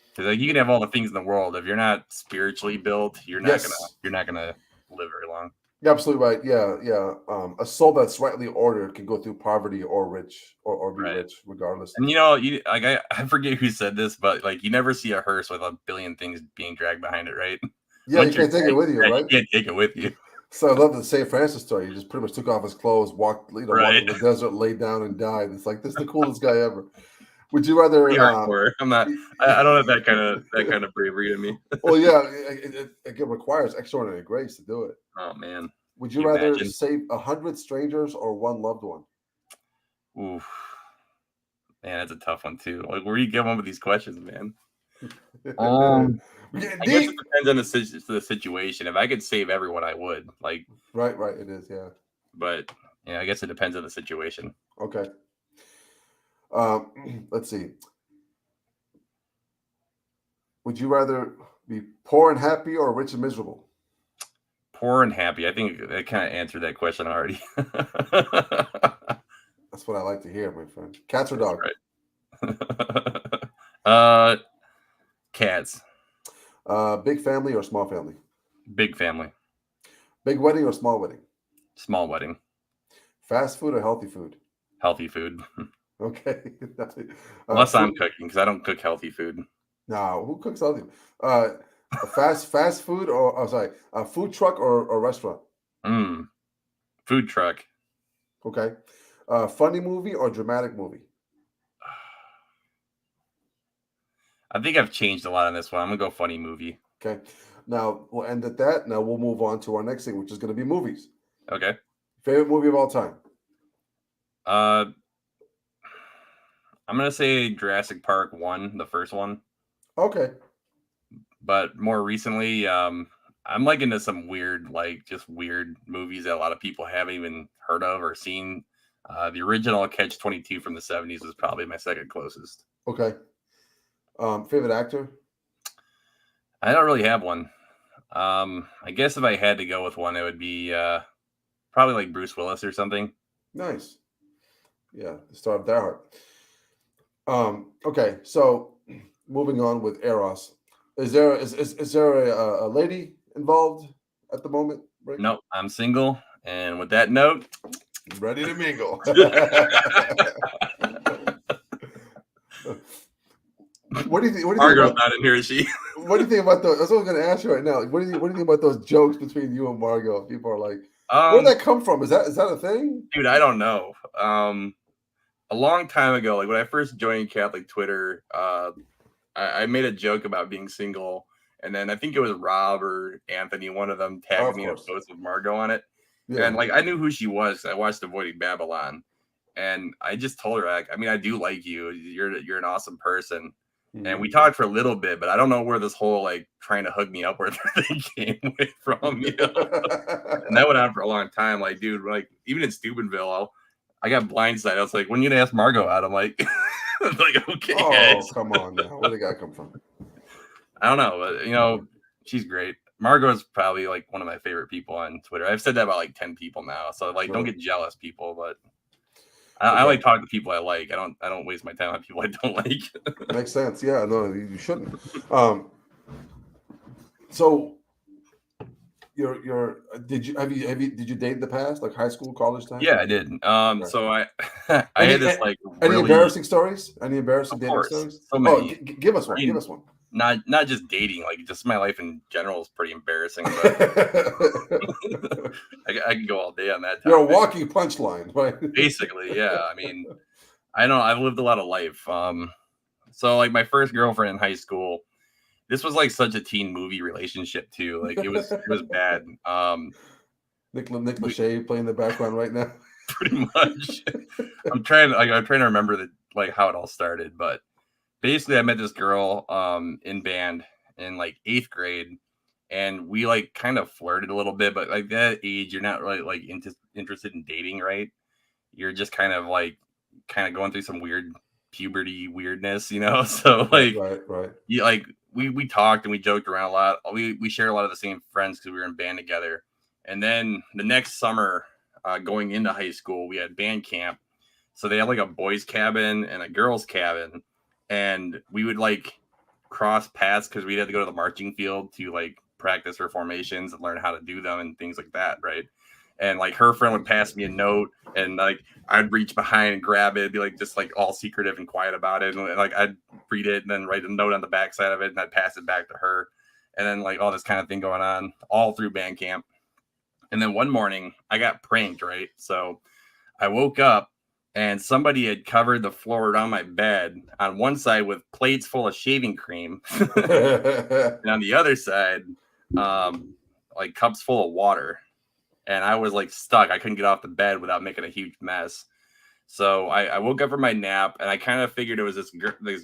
Because like you can have all the things in the world, if you're not spiritually built, you're not gonna live very long. You're absolutely right. Yeah, yeah. A soul that's rightly ordered can go through poverty or rich or be Right. rich, regardless. And I forget who said this, but like you never see a hearse with a billion things being dragged behind it, right? Yeah, you can't take it with you, right? You can't take it with you. So I love the St. Francis story. He just pretty much took off his clothes, walked in the desert, laid down, and died. It's like this is the coolest guy ever. Would you rather? I'm not. I don't have that kind of bravery in me. Well, yeah, it requires extraordinary grace to do it. Oh man. Would you rather save 100 strangers or one loved one? Oof. Man, that's a tough one too. Like, where do you get one with these questions, man? I guess it depends on the situation. If I could save everyone, I would. Like, right, it is, yeah. But yeah, I guess it depends on the situation. Okay. Let's see. Would you rather be poor and happy or rich and miserable? Poor and happy. I think I kind of answered that question already. That's what I like to hear, my friend. Cats or dogs? Right. Cats. Big family or small family? Big family. Big wedding or small wedding? Small wedding. Fast food or healthy food? Healthy food. Okay. Unless I'm cooking, because I don't cook healthy food. No, who cooks healthy? Fast food or a food truck or restaurant? Food truck. Okay. Funny movie or dramatic movie? I think I've changed a lot on this one. I'm gonna go funny movie. Okay. Now we'll end at that. Now we'll move on to our next thing, which is going to be movies. Okay. Favorite movie of all time? I'm gonna say Jurassic Park 1, the first one. Okay. But more recently, I'm like into some weird movies that a lot of people haven't even heard of or seen. The original Catch 22 from the 70s was probably my second closest. Okay. Favorite actor? I don't really have one. I guess if I had to go with one, it would be probably like Bruce Willis or something. Nice. Yeah, the star of Die Hard. Okay, so moving on with Eros. Is there a lady involved at the moment? Right? Nope, I'm single. And with that note, Ready to mingle. What do you think? Margot's not in here, is she? What do you think about those? That's what I'm going to ask you right now. Like, what do you think about those jokes between you and Margot? People are like, where did that come from? Is that a thing? Dude, I don't know. A long time ago, like when I first joined Catholic Twitter, I made a joke about being single, and then I think it was Rob or Anthony, one of them, tagged me in a post with Margot on it. Yeah. And like I knew who she was. I watched Avoiding Babylon, and I just told her, like, I mean, I do like you. You're an awesome person. And we talked for a little bit, but I don't know where this whole like trying to hug me upward thing came from. You know? And that went on for a long time. Like, dude, like even in Steubenville, I got blindsided. I was like, when you gonna ask Margot out? I'm like, like okay. Oh, guys. Come on now. Where did that come from? I don't know, but you know, she's great. Margot is probably like one of my favorite people on Twitter. I've said that about like 10 people now. So like, don't get jealous, people, but. I like talking to people I like. I don't waste my time on people I don't like. Makes sense. Yeah, no, you shouldn't. So did you date in the past, like high school, college time? Yeah, I did. Okay. So I had this like any embarrassing stories? Any embarrassing dating stories? So many. Give us one. Give us one. Not just dating, like just my life in general is pretty embarrassing. But I can go all day on that topic. You're a walking punchline, right? Basically, yeah. I mean, I've lived a lot of life. So like my first girlfriend in high school, this was like such a teen movie relationship too. Like it was bad. Nick Lachey playing in the background right now. Pretty much. I'm trying to remember how it all started, but. Basically, I met this girl in band in like 8th grade, and we like kind of flirted a little bit. But like that age, you're not really like interested in dating, right? You're just kind of going through some weird puberty weirdness, you know. So like, right. You like we talked and we joked around a lot. We share a lot of the same friends because we were in band together. And then the next summer, going into high school, we had band camp. So they had like a boys' cabin and a girls' cabin. And we would like cross paths because we had to go to the marching field to like practice for formations and learn how to do them and things like that, right? And like her friend would pass me a note, and like I'd reach behind and grab it, be like just like all secretive and quiet about it, and like I'd read it and then write a note on the backside of it, and I'd pass it back to her, and then like all this kind of thing going on all through band camp. And then one morning I got pranked, right? So I woke up. And somebody had covered the floor around my bed on one side with plates full of shaving cream. And on the other side, like cups full of water. And I was like stuck. I couldn't get off the bed without making a huge mess. So I woke up from my nap, and I kind of figured it was this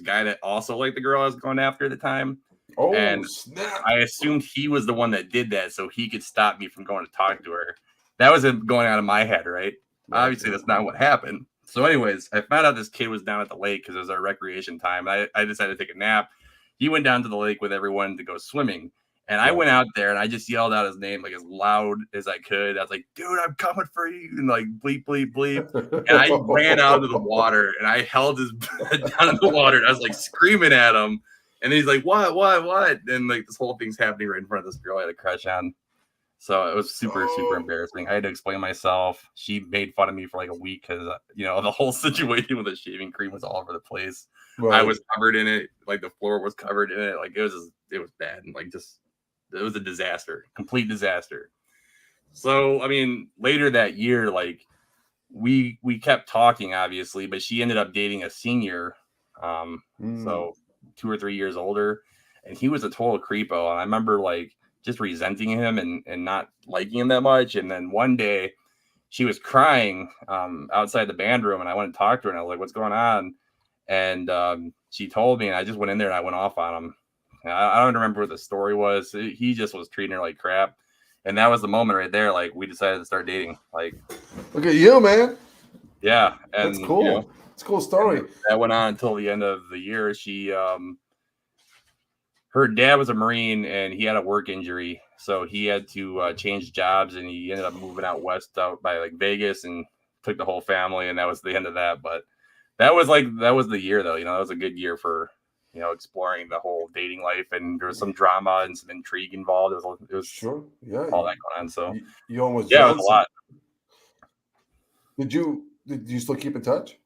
guy that also liked the girl I was going after at the time. Oh, and snap. I assumed he was the one that did that so he could stop me from going to talk to her. That was going on in my head, right? Obviously, that's not what happened. So anyways, I found out this kid was down at the lake because it was our recreation time. I decided to take a nap. He went down to the lake with everyone to go swimming. And I went out there and I just yelled out his name like as loud as I could. I was like, dude, I'm coming for you. And like, bleep, bleep, bleep. And I ran out of the water and I held his head down in the water. And I was like screaming at him. And he's like, what? And like this whole thing's happening right in front of this girl I had a crush on. So it was super embarrassing. I had to explain myself. She made fun of me for like a week because, the whole situation with the shaving cream was all over the place. Right. I was covered in it. Like the floor was covered in it. Like it was bad. And like it was a disaster, complete disaster. So, I mean, later that year, like we kept talking, obviously, but she ended up dating a senior. So 2 or 3 years older. And he was a total creepo. And I remember like, just resenting him and not liking him that much. And then one day she was crying outside the band room, and I went and talked to her, and I was like, what's going on? And she told me, and I just went in there and I went off on him. I don't remember what the story was. He just was treating her like crap. And that was the moment right there. Like we decided to start dating. Like, look at you, man. Yeah, and That's cool. It's a cool story. that went on until the end of the year. She, her dad was a Marine, and he had a work injury, so he had to change jobs, and he ended up moving out west, out by like Vegas, and took the whole family, and that was the end of that. But that was the year, though. That was a good year for exploring the whole dating life, and there was some drama and some intrigue involved. It was Sure, yeah, all that going on. So you almost it was a lot. Did you still keep in touch?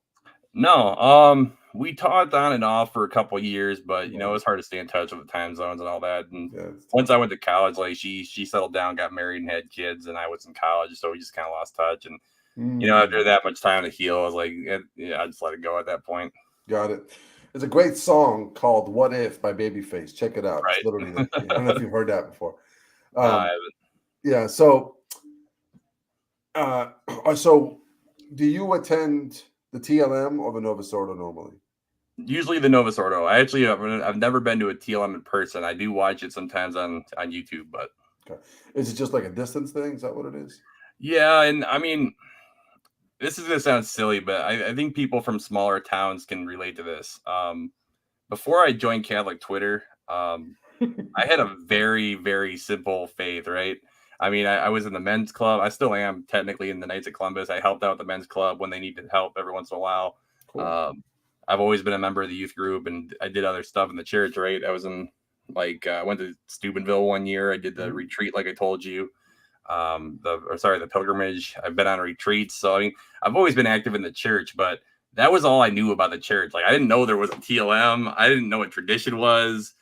No, we talked on and off for a couple of years, but it was hard to stay in touch with the time zones and all that. And once I went to college, like she settled down, got married, and had kids, and I was in college, so we just kind of lost touch. And after that much time to heal, I was like, yeah, I just let it go at that point. Got it. There's a great song called "What If" by Babyface. Check it out. Right. It's literally, I don't know if you've heard that before. I haven't. Yeah. So, so do you attend the TLM or the Novus Ordo normally? Usually the Novus Ordo. I've never been to a TLM in person. I do watch it sometimes on YouTube, but is it just like a distance thing? Is that what it is? Yeah, and I mean, this is gonna sound silly, but I think people from smaller towns can relate to this. Before I joined Catholic Twitter, I had a very, very simple faith, right? I mean, I was in the men's club. I still am technically in the Knights of Columbus. I helped out the men's club when they needed help every once in a while. Cool. I've always been a member of the youth group, and I did other stuff in the church, right? I was in I went to Steubenville one year. I did the retreat, like I told you. The pilgrimage. I've been on retreats. So I mean, I've always been active in the church, but that was all I knew about the church. Like I didn't know there was a TLM. I didn't know what tradition was.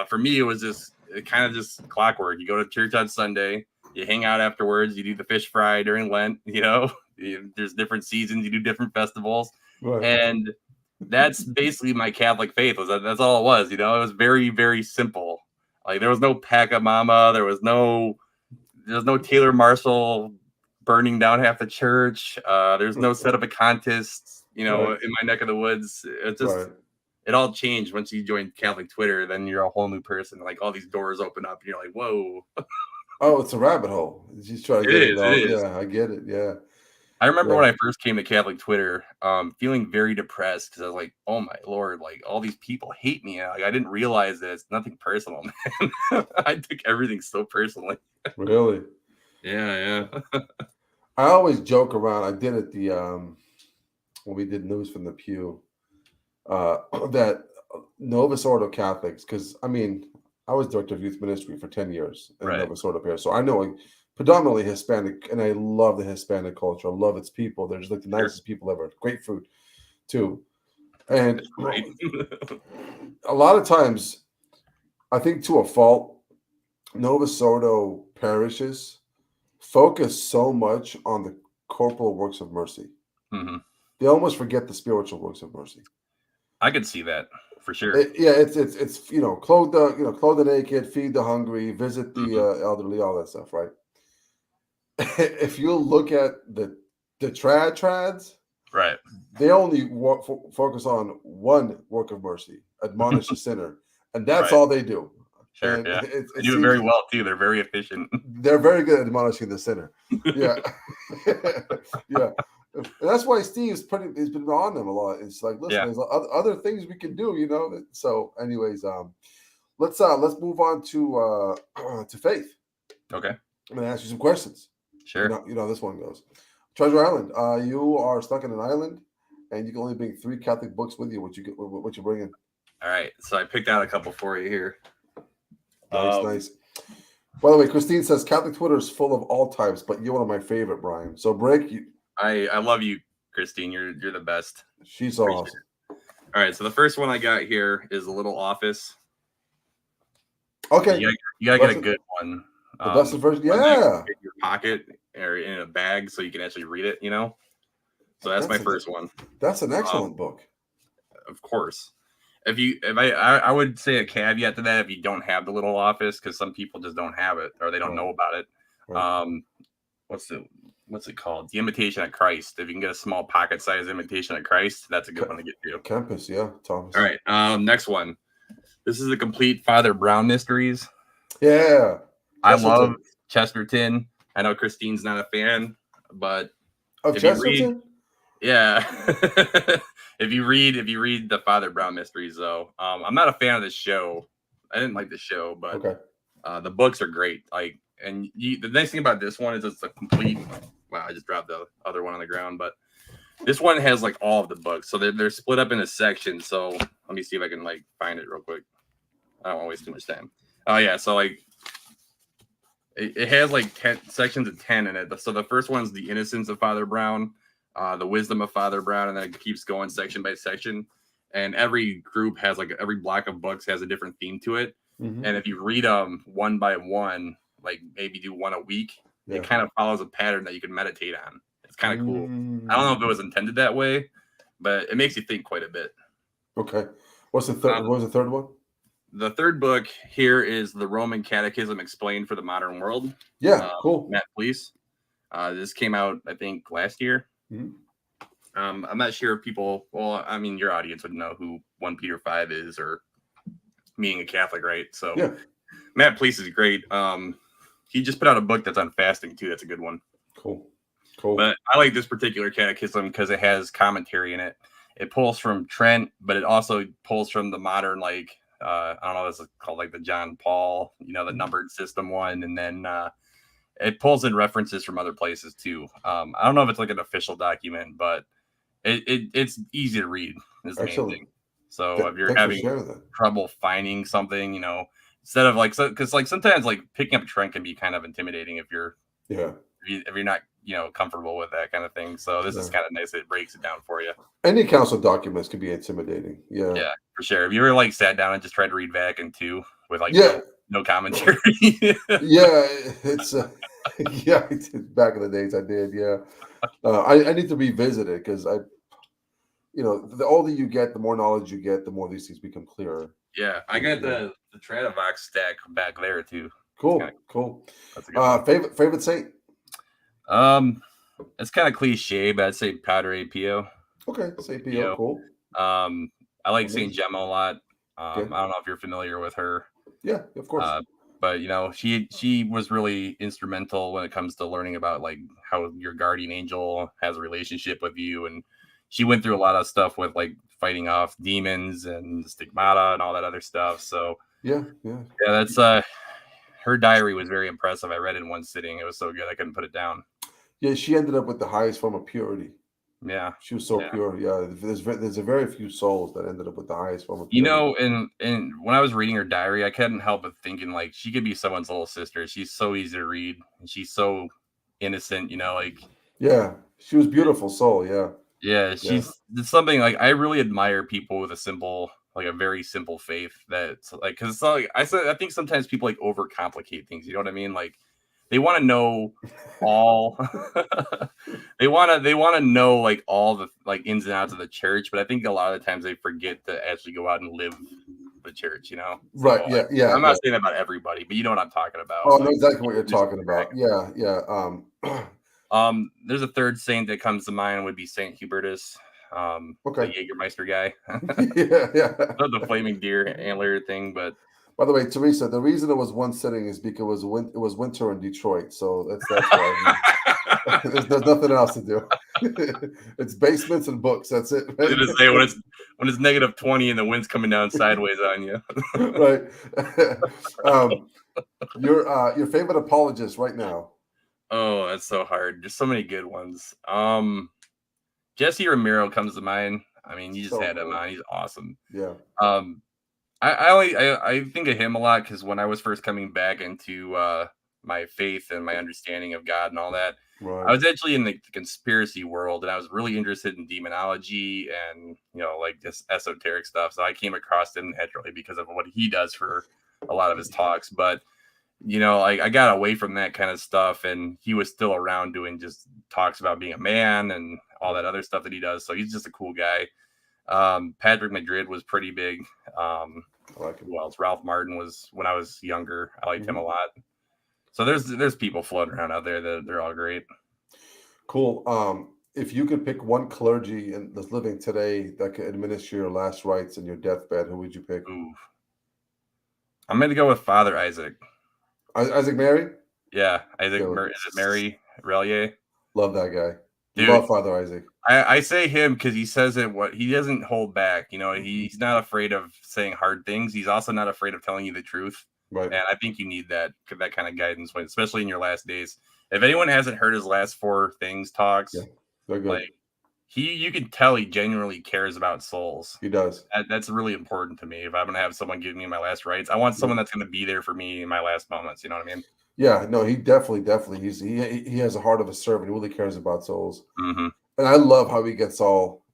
For me, it was just kind of just clockwork. You go to church on Sunday, you hang out afterwards, you do the fish fry during Lent, there's different seasons, you do different festivals. Right. And that's basically my Catholic faith. That's all it was. It was very, very simple. Like there was no Pachamama, there was no Taylor Marshall burning down half the church. There's no set up a contest, in my neck of the woods. It's just it all changed once you joined Catholic Twitter. Then you're a whole new person. Like all these doors open up, and you're like, whoa. Oh, it's a rabbit hole. Just try to get it all. Yeah, I get it. Yeah. I remember when I first came to Catholic Twitter, feeling very depressed because I was like, "Oh my Lord! Like all these people hate me." Like I didn't realize that it's nothing personal, man. I took everything so personally. Really? Yeah. I always joke around. I did it when we did News from the Pew. That Novus Ordo Catholics, because I mean, I was director of youth ministry for 10 years in Novus Ordo Paris, so I know predominantly Hispanic, and I love the Hispanic culture. I love its people. They're just like the nicest people ever. Great food, too. And a lot of times, I think to a fault, Novus Ordo parishes focus so much on the corporal works of mercy. Mm-hmm. They almost forget the spiritual works of mercy. I could see that for sure. It's clothe the naked, feed the hungry, visit the elderly, all that stuff, right? If you look at the trads, right, they only focus on one work of mercy, admonish the sinner, and that's all they do. Sure, and they do it very well too. They're very efficient. They're very good at admonishing the sinner. Yeah, yeah. And that's why Steve's he's been on them a lot. It's like, listen, there's other things we can do, So, anyways, let's move on to faith. Okay. I'm gonna ask you some questions. Sure. This one goes. Treasure Island. You are stuck in an island, and you can only bring 3 Catholic books with you. What you bringing? All right. So I picked out a couple for you here. Nice. By the way, Christine says Catholic Twitter is full of all types, but you're one of my favorite, Brian. So I love you, Christine. You're the best. She's awesome. All right. So the first one I got here is a little office. Okay. You gotta get a good one. That's the first. Yeah. In your pocket or in a bag so you can actually read it. So that's my first one. That's an excellent book. Of course. I would say a caveat to that if you don't have the little office, because some people just don't have it or they don't know about it. Right. What's it called? The Imitation of Christ. If you can get a small pocket-sized Imitation of Christ, that's a good one to get to. Campus, yeah, Thomas. All right. Next one. This is the complete Father Brown Mysteries. Yeah. I love Chesterton. I know Christine's not a fan, but of Chesterton? Yeah. If you read the Father Brown mysteries, though, I'm not a fan of the show. I didn't like the show, but Okay. the books are great. Like, and the nice thing about this one is it's a complete. Wow, I just dropped the other one on the ground, but this one has like all of the books, so they're split up into sections. So let me see if I can like find it real quick. I don't want to waste too much time. Oh yeah, so like it has like 10 sections of 10 in it. So the first one's the innocence of Father Brown, the wisdom of Father Brown, and then it keeps going section by section. And every group has like every block of books has a different theme to it. Mhm. And if you read them one by one, like maybe do one a week, it kind of follows a pattern that you can meditate on. It's kind of cool. I don't know if it was intended that way, but it makes you think quite a bit. Okay. What's the third? What was the third one? The third book here is the Roman Catechism Explained for the Modern World. Yeah, cool. Matt Fleece. This came out, I think, last year. Mhm. I'm not sure if people, well, I mean, your audience would know who 1 Peter 5 is, or being a Catholic, right? So Yeah. Matt Fleece is great. He just put out a book that's on fasting too. That's a good one. Cool. But I like this particular catechism because it has commentary in it. It pulls from Trent, but it also pulls from the modern, like, I don't know, this is called like the John Paul, the numbered system one. And then it pulls in references from other places too. I don't know if it's like an official document, but it's easy to read is the main thing. So if you're having trouble finding something, instead of like, because like sometimes like picking up Trent can be kind of intimidating if you're not comfortable with that kind of thing. So this is kind of nice. It breaks it down for you. Any council documents can be intimidating. Yeah, for sure. Have you ever like sat down and just tried to read Vatican II with like no commentary? It's yeah, I did. Back in the days I did. Yeah, I need to revisit it because the older you get, the more knowledge you get, the more these things become clearer. Yeah, I got the Tradivox stack back there too. Cool. That's a good favorite saint? It's kind of cliche, but I'd say Padre Pio. Okay, Saint Pio. Cool. I like Saint Gemma a lot. I don't know if you're familiar with her. Yeah, of course. But she was really instrumental when it comes to learning about like how your guardian angel has a relationship with you, and she went through a lot of stuff with like fighting off demons and stigmata and all that other stuff. So yeah, that's her diary was very impressive. I read it in one sitting. It was so good I couldn't put it down. Yeah, she ended up with the highest form of purity. Yeah, she was so pure. Yeah, there's a very few souls that ended up with the highest form of purity. And when I was reading her diary, I couldn't help but thinking like she could be someone's little sister. She's so easy to read, and she's so innocent. Like she was beautiful soul. It's something like I really admire people with a very simple faith. That's like because it's not like I think sometimes people like overcomplicate things. You know what I mean? Like. They want to know all. they want to know like all the like ins and outs of the church, but I think a lot of the times they forget to actually go out and live the church. Right? So, yeah. I'm not saying that about everybody, but you know what I'm talking about. Oh, I know exactly what you're talking about. Yeah. There's a third saint that comes to mind would be Saint Hubertus. The Jägermeister guy. yeah. The flaming deer antler thing, but. By the way, Teresa, the reason it was one sitting is because it was winter in Detroit, so that's why. There's nothing else to do. It's basements and books. That's it. I was gonna say when it's negative 20 and the wind's coming down sideways on you. Right. Your favorite apologist right now? Oh, that's so hard. There's so many good ones. Jesse Romero comes to mind. I mean, you just had him on. He's awesome. Yeah. I think of him a lot because when I was first coming back into my faith and my understanding of God and all that, I was actually in the conspiracy world, and I was really interested in demonology and like this esoteric stuff. So I came across him naturally because of what he does for a lot of his talks. But like I got away from that kind of stuff, and he was still around doing just talks about being a man and all that other stuff that he does. So he's just a cool guy. Patrick Madrid was pretty big. Who else? Ralph Martin was when I was younger. I liked him a lot. So there's people floating around out there that they're all great. Cool. If you could pick one clergy that's living today that could administer your last rites in your deathbed, who would you pick? Ooh. I'm going to go with Father Isaac. Isaac Mary? Yeah, Isaac. Is it Mary Relier? Love that guy. Dude, love Father Isaac. I say him because he says it. What he doesn't hold back. You know, he's not afraid of saying hard things. He's also not afraid of telling you the truth. Right. And I think you need that kind of guidance, especially in your last days. If anyone hasn't heard his last 4 things talks, they're good. like you can tell he genuinely cares about souls. He does. That's really important to me. If I'm gonna have someone give me my last rites, I want someone that's gonna be there for me in my last moments. You know what I mean? Yeah, no, he definitely. He has a heart of a servant. He really cares about souls. Mm-hmm. And I love how he gets all.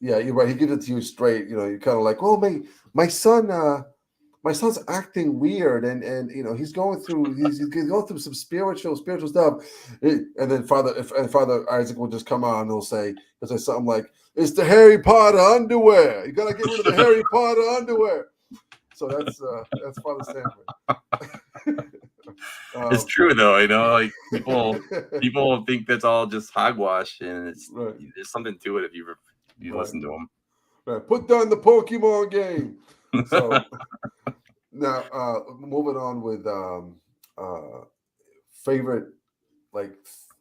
Yeah, you're right. He gives it to you straight. You know, you're kind of like, oh, my son's acting weird, and you know he's going through going through some spiritual stuff. And then Father Isaac will just come on and he'll say something like, "It's the Harry Potter underwear. You gotta get rid of the Harry Potter underwear." So that's Father Stanford. It's true though, you know, like people think that's all just hogwash, and there's something to it if you listen to them. Right. Put down the Pokemon game. So now moving on with favorite, like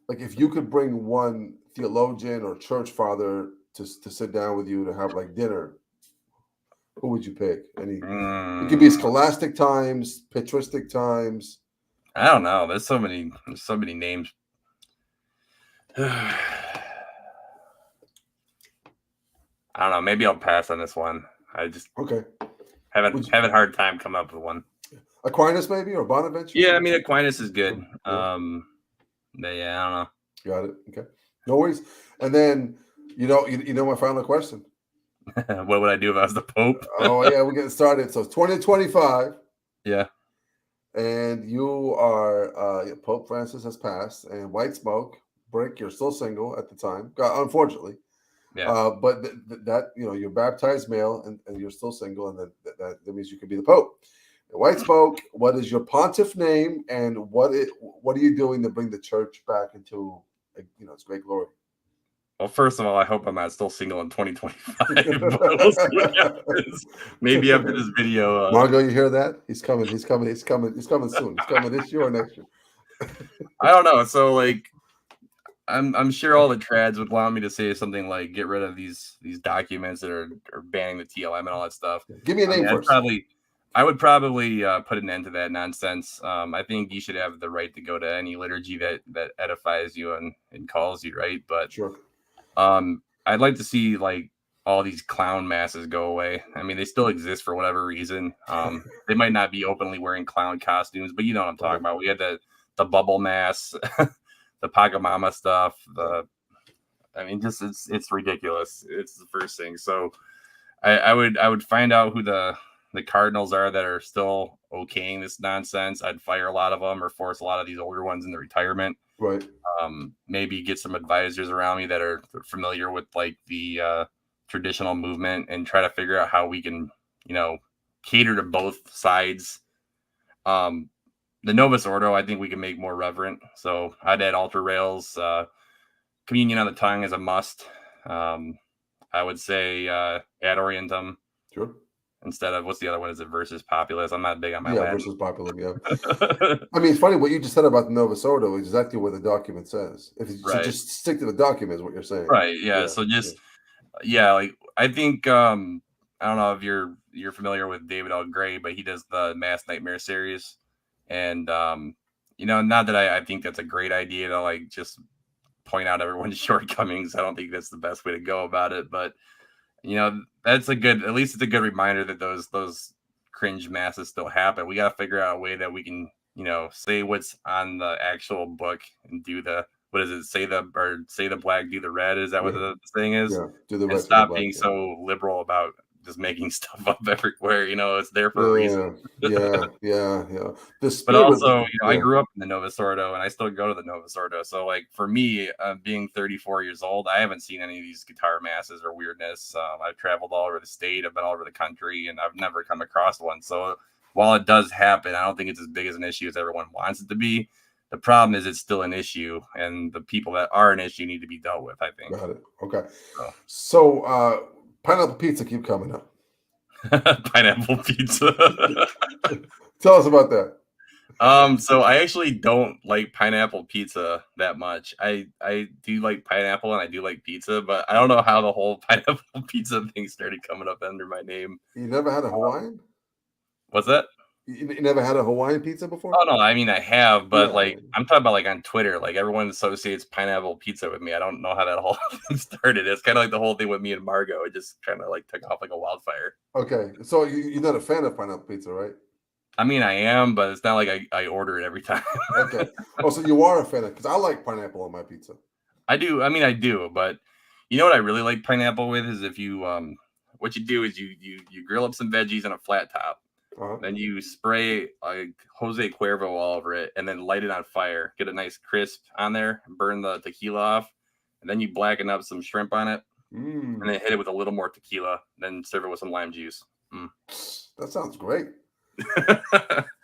if you could bring one theologian or church father to sit down with you to have like dinner, who would you pick? It could be scholastic times, patristic times. I don't know. There's so many names. I don't know. Maybe I'll pass on this one. I just having a hard time coming up with one. Aquinas maybe, or Bonaventure? Yeah, I mean Aquinas is good. But yeah, I don't know. Got it. Okay. No worries. And then you know my final question. What would I do if I was the Pope? Oh yeah, we're getting started. So it's 2025. Yeah. And you are Pope Francis has passed, and white smoke. Brick, you're still single at the time, unfortunately. Yeah. But that you're baptized male, and you're still single, and that means you can be the Pope. White smoke. What is your pontiff name, and what are you doing to bring the church back into its great glory? Well, first of all, I hope I'm not still single in 2025. We'll see what happens. Maybe after this video. Margot, you hear that? He's coming. He's coming soon. He's coming this year or next year. I don't know. So like, I'm sure all the trads would want me to say something like, get rid of these documents that are banning the TLM and all that stuff. Give me a name first. I would probably put an end to that nonsense. I think you should have the right to go to any liturgy that edifies you and calls you, right? But sure. I'd like to see like all these clown masses go away. I mean, they still exist for whatever reason. They might not be openly wearing clown costumes, but you know what I'm talking about. We had the bubble mass, the Pachamama stuff. It's ridiculous. It's the first thing. So I would find out who the cardinals are that are still okaying this nonsense. I'd fire a lot of them or force a lot of these older ones into retirement. Right. Maybe get some advisors around me that are familiar with like the traditional movement and try to figure out how we can, cater to both sides. The Novus Ordo, I think we can make more reverent. So I'd add altar rails, communion on the tongue is a must. I would say ad orientem. Sure. Instead of, what's the other one? Is it versus populus? I'm not big on my Latin. Versus populus, yeah. I mean, it's funny what you just said about the Novus Ordo is exactly what the document says. So just stick to the document is what you're saying. Right, yeah. So just, like, I think, I don't know if you're familiar with David L. Gray, but he does the Mass Nightmare series. And, not that I think that's a great idea to, like, just point out everyone's shortcomings. I don't think that's the best way to go about it, but that's at least it's a good reminder that those cringe masses still happen. We got to figure out a way that we can, say what's on the actual book and do say the black, do the red. Is that what the thing is? Yeah, do the red. And stop being so liberal about just making stuff up everywhere. It's there for a reason. Yeah. But also, I grew up in the Novus Ordo, and I still go to the Novus Ordo. So, like, for me, being 34 years old, I haven't seen any of these guitar masses or weirdness. I've traveled all over the state. I've been all over the country, and I've never come across one. So, while it does happen, I don't think it's as big as an issue as everyone wants it to be. The problem is it's still an issue, and the people that are an issue need to be dealt with, I think. Got it. Okay. So pineapple pizza keep coming up. Pineapple pizza. Tell us about that. So I actually don't like pineapple pizza that much. I do like pineapple and I do like pizza, but I don't know how the whole pineapple pizza thing started coming up under my name. You never had a Hawaiian? What's that? You never had a Hawaiian pizza before? Oh no, I mean I have, but Yeah. like I'm talking about like on Twitter, like everyone associates pineapple pizza with me. I don't know how that whole thing started. It's kind of like the whole thing with me and Margot. It just kind of like took off like a wildfire. Okay. So you're not a fan of pineapple pizza, right? I mean, I am, but it's not like I order it every time. Okay. Oh, so you are a fan of, because I like pineapple on my pizza. I do. I mean, I do, but you know what I really like pineapple with is if you what you do is you grill up some veggies on a flat top, Uh-huh. then you spray like Jose Cuervo all over it, and then light it on fire. Get a nice crisp on there, and burn the tequila off, and then you blacken up some shrimp on it, and then hit it with a little more tequila. Then serve it with some lime juice. That sounds great.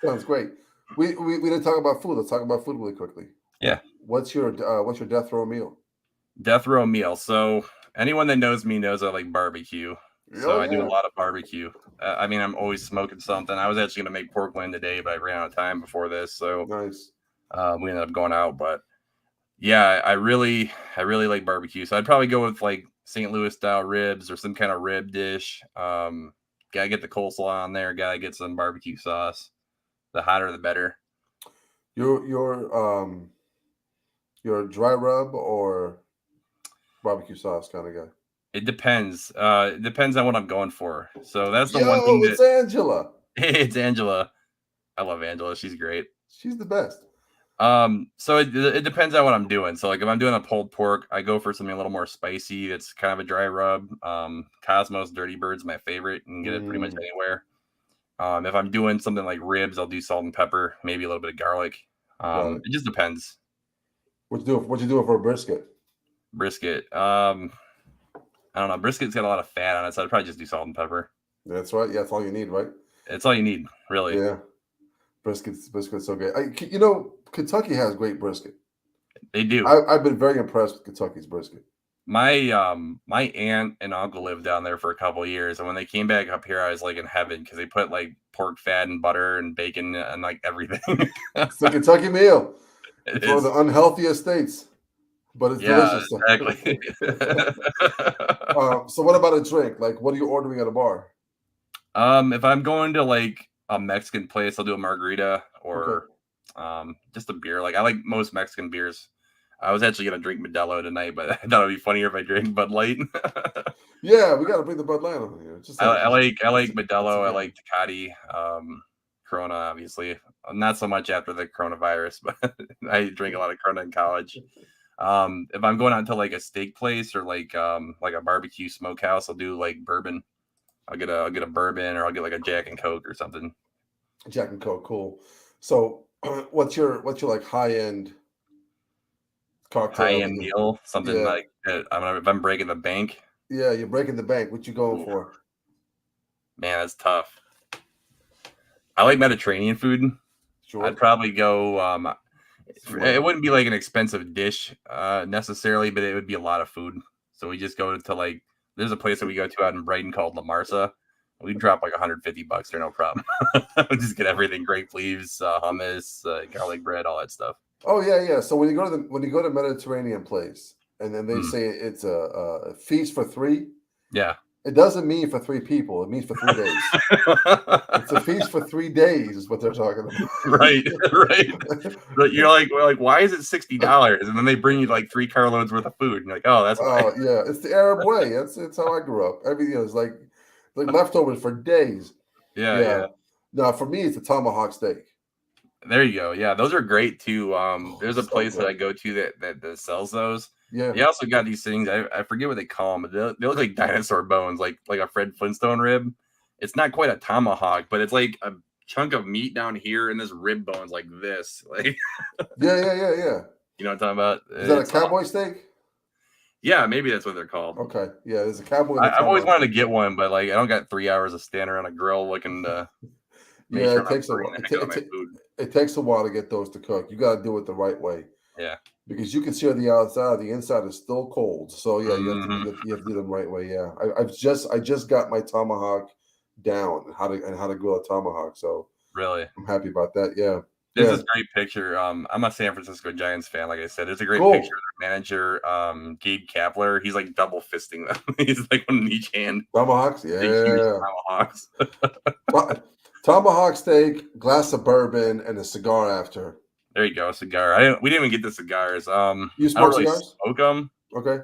Sounds great. We didn't talk about food. Let's talk about food really quickly. Yeah. What's your death row meal? Death row meal. So anyone that knows me knows I like barbecue. So I do a lot of barbecue. I mean, I'm always smoking something. I was actually going to make pork loin today, but I ran out of time before this. So Nice. we ended up going out. But yeah, I really like barbecue. So I'd probably go with like St. Louis style ribs or some kind of rib dish. Gotta get the coleslaw on there. Gotta get some barbecue sauce. The hotter, the better. You're dry rub or barbecue sauce kind of guy. It depends. It depends on what I'm going for. So that's the Yo, one thing it's Angela. it's Angela. I love Angela. She's great. She's the best. So it depends on what I'm doing. So like if I'm doing a pulled pork, I go for something a little more spicy. It's kind of a dry rub. Cosmos Dirty Bird's my favorite. You can get it pretty much anywhere. If I'm doing something like ribs, I'll do salt and pepper, maybe a little bit of garlic. It just depends. What you doing for a brisket? Brisket. I don't know. Brisket's got a lot of fat on it, so I'd probably just do salt and pepper. That's right. Yeah, that's all you need, right? It's all you need, really. Yeah. Brisket's so good. Kentucky has great brisket. They do. I've been very impressed with Kentucky's brisket. My my aunt and uncle lived down there for a couple of years, and when they came back up here, I was like in heaven because they put like pork fat and butter and bacon and like everything. It's the Kentucky meal. It It's one of is. the unhealthiest states, but it's delicious. Exactly. So what about a drink? Like, what are you ordering at a bar? If I'm going to like a Mexican place, I'll do a margarita or just a beer. Like I like most Mexican beers. I was actually gonna drink Modelo tonight, but I thought it'd be funnier if I drank Bud Light. Yeah, we got to bring the Bud Light on here. I like Modelo. I like Tecate, Corona, obviously. Not so much after the coronavirus, but I drink a lot of Corona in college. If I'm going out to like a steak place or like a barbecue smokehouse, I'll do like bourbon. I'll get a bourbon or I'll get like a Jack and Coke or something. Jack and Coke, cool. So, what's your like high end cocktail? High end meal, something Yeah. like that. I don't know if I'm breaking the bank. Yeah, you're breaking the bank. What you going for? Man, that's tough. I like Mediterranean food. Sure. I'd probably go. It wouldn't be like an expensive dish necessarily, but it would be a lot of food. So we just go to like there's a place that we go to out in Brighton called La Marsa. We drop like $150 there, no problem. We just get everything: grape leaves, hummus, garlic bread, all that stuff. Oh yeah. So when you go to Mediterranean place, and then they say it's a feast for three, Yeah. it doesn't mean for three people. It means for 3 days. It's a feast for 3 days, is what they're talking about. Right. But you're like, why is it $60? And then they bring you like 3 carloads worth of food. And you're like, oh, that's why. Yeah, it's the Arab way. It's how I grew up. Everything is like leftovers for days. Yeah. No, for me, it's a tomahawk steak. There you go. Yeah, those are great too. There's a so place good. that I go to that sells those. Yeah. They also got these things. I forget what they call them, but they look like dinosaur bones, like a Fred Flintstone rib. It's not quite a tomahawk, but it's like a chunk of meat down here, and this rib bone's like this. Like, Yeah. you know what I'm talking about? Is that a cowboy steak? Yeah, maybe that's what they're called. Okay. Yeah, there's a cowboy. I've always wanted to get one, but like I don't got 3 hours of standing around a grill looking to. Yeah, it takes a while. It takes a while to get those to cook. You got to do it the right way. Yeah. Because you can see on the outside, the inside is still cold. So yeah, you have to do them the right way. Yeah, I just got my tomahawk down, how to grill a tomahawk. So really, I'm happy about that. Yeah. There's Yeah. this great picture. I'm a San Francisco Giants fan, like I said. There's a great Cool. picture of their manager, Gabe Kapler. He's like double fisting them. He's like one in each hand. Tomahawks, Big, huge yeah. tomahawks. Tomahawk steak, glass of bourbon, and a cigar after. There you go, a cigar. We didn't even get the cigars. You I don't smoke really cigars? smoke them, Okay.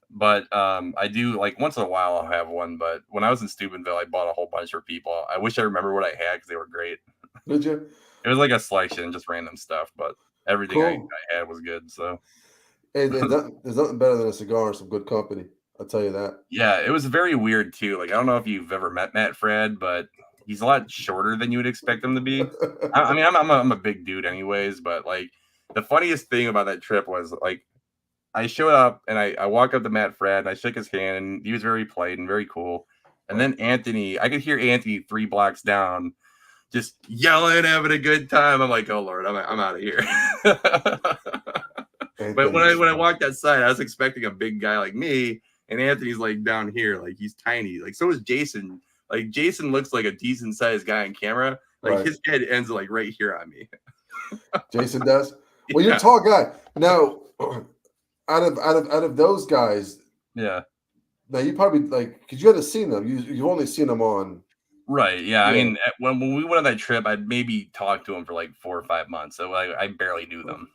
but I do like once in a while I'll have one. But when I was in Steubenville, I bought a whole bunch for people. I wish I remember what I had because they were great. Did you? It was like a selection, just random stuff, but everything Cool. I had was good. So Hey, there's nothing better than a cigar and some good company. I'll tell you that. yeah, it was very weird too. Like I don't know if you've ever met Matt Fred, but he's a lot shorter than you would expect him to be. I mean, I'm a big dude anyways, but like the funniest thing about that trip was like I showed up and I walked up to Matt Fred and I shook his hand and he was very polite and very cool. And then Anthony, I could hear Anthony 3 blocks down just yelling, having a good time. I'm like, oh Lord, I'm out of here. But when I walked outside, I was expecting a big guy like me, and Anthony's like down here, like he's tiny. Like so is Jason. Like Jason looks like a decent sized guy on camera. Like Right. his head ends like right here on me. Jason does. Well, you're a tall guy. Now, out of those guys, Yeah. now you probably like because you haven't seen them. You've only seen them on. Right. Yeah. I Yeah. mean, when we went on that trip, I'd maybe talked to him for like 4 or 5 months. So I barely knew them.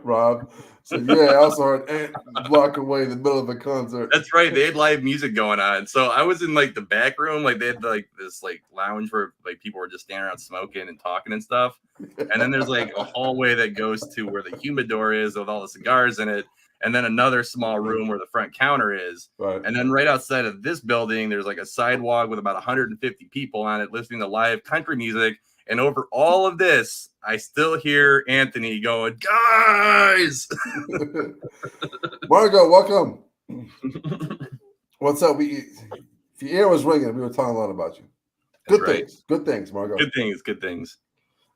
Rob. So yeah, I also heard Ant block away in the middle of a concert. That's right. They had live music going on. So I was in like the back room, like they had like this like lounge where like people were just standing around smoking and talking and stuff. And then there's like a hallway that goes to where the humidor is with all the cigars in it. And then another small room where the front counter is. Right. And then right outside of this building, there's like a sidewalk with about 150 people on it listening to live country music. And over all of this, I still hear Anthony going, guys. Margo, welcome. What's up? If your ear was ringing, we were talking a lot about you. Good That's right. things. Good things, Margo. Good things.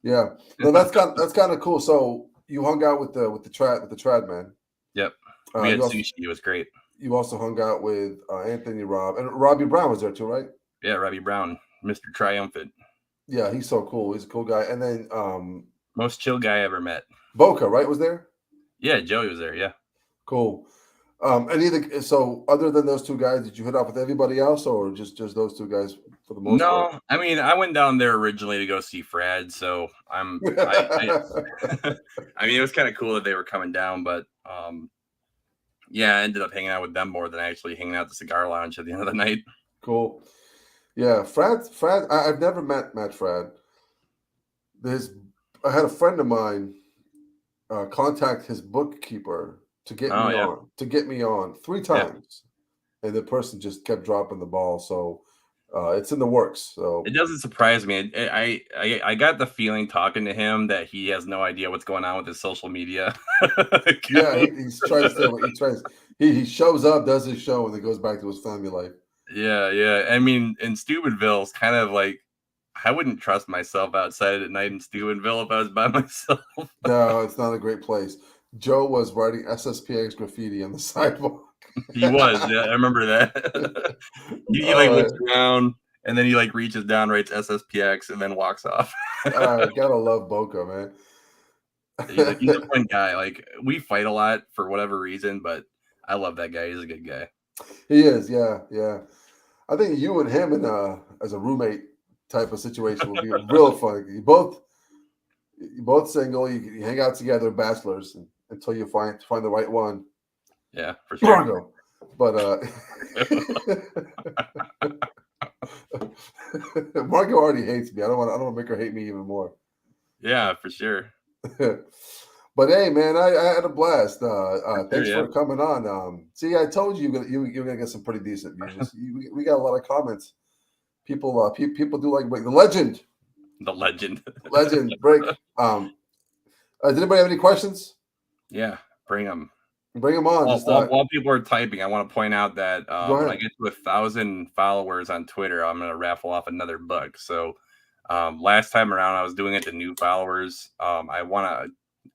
Yeah. No, that's kind of cool. So you hung out with the trad man. Yep. We had you also, sushi. It was great. You also hung out with Anthony Robb, and Robbie Brown was there too, right? Yeah, Robbie Brown, Mr. Triumphant. Yeah, he's so cool. He's a cool guy. And then most chill guy I ever met. Boca, right, was there? Yeah, Joey was there. Yeah. Cool. So other than those two guys, did you hit up with everybody else, or just those two guys for the most part? No, I mean I went down there originally to go see Frad, so I mean it was kind of cool that they were coming down, but yeah, I ended up hanging out with them more than actually hanging out at the cigar lounge at the end of the night. Cool. Yeah, Frad. I've never met Frad. I had a friend of mine contact his bookkeeper to get me on 3 times, and the person just kept dropping the ball. So it's in the works. So it doesn't surprise me. I got the feeling talking to him that he has no idea what's going on with his social media. Yeah, he's trying to stay. He shows up, does his show, and then goes back to his family life. Yeah. I mean, in Steubenville, it's kind of like I wouldn't trust myself outside at night in Steubenville if I was by myself. No, it's not a great place. Joe was writing SSPX graffiti on the sidewalk. He was. Yeah, I remember that. he like looks around and then he like reaches down, writes SSPX, and then walks off. Gotta love Boca, man. He's a fun guy. Like we fight a lot for whatever reason, but I love that guy. He's a good guy. He is. Yeah. I think you and him as a roommate type of situation would be real fun. You both single. You hang out together, bachelors, until you find the right one. Yeah, for sure. Margo. But Margo already hates me. I don't want to make her hate me even more. Yeah, for sure. But hey, man, I had a blast. Thanks for coming on. See, I told you you're gonna get some pretty decent views. We got a lot of comments. People do like the legend. The legend. Legend break. Did anybody have any questions? Yeah, bring them. Bring them on. While people are typing, I want to point out that when I get to 1,000 followers on Twitter, I'm going to raffle off another book. So last time around, I was doing it to new followers. I want to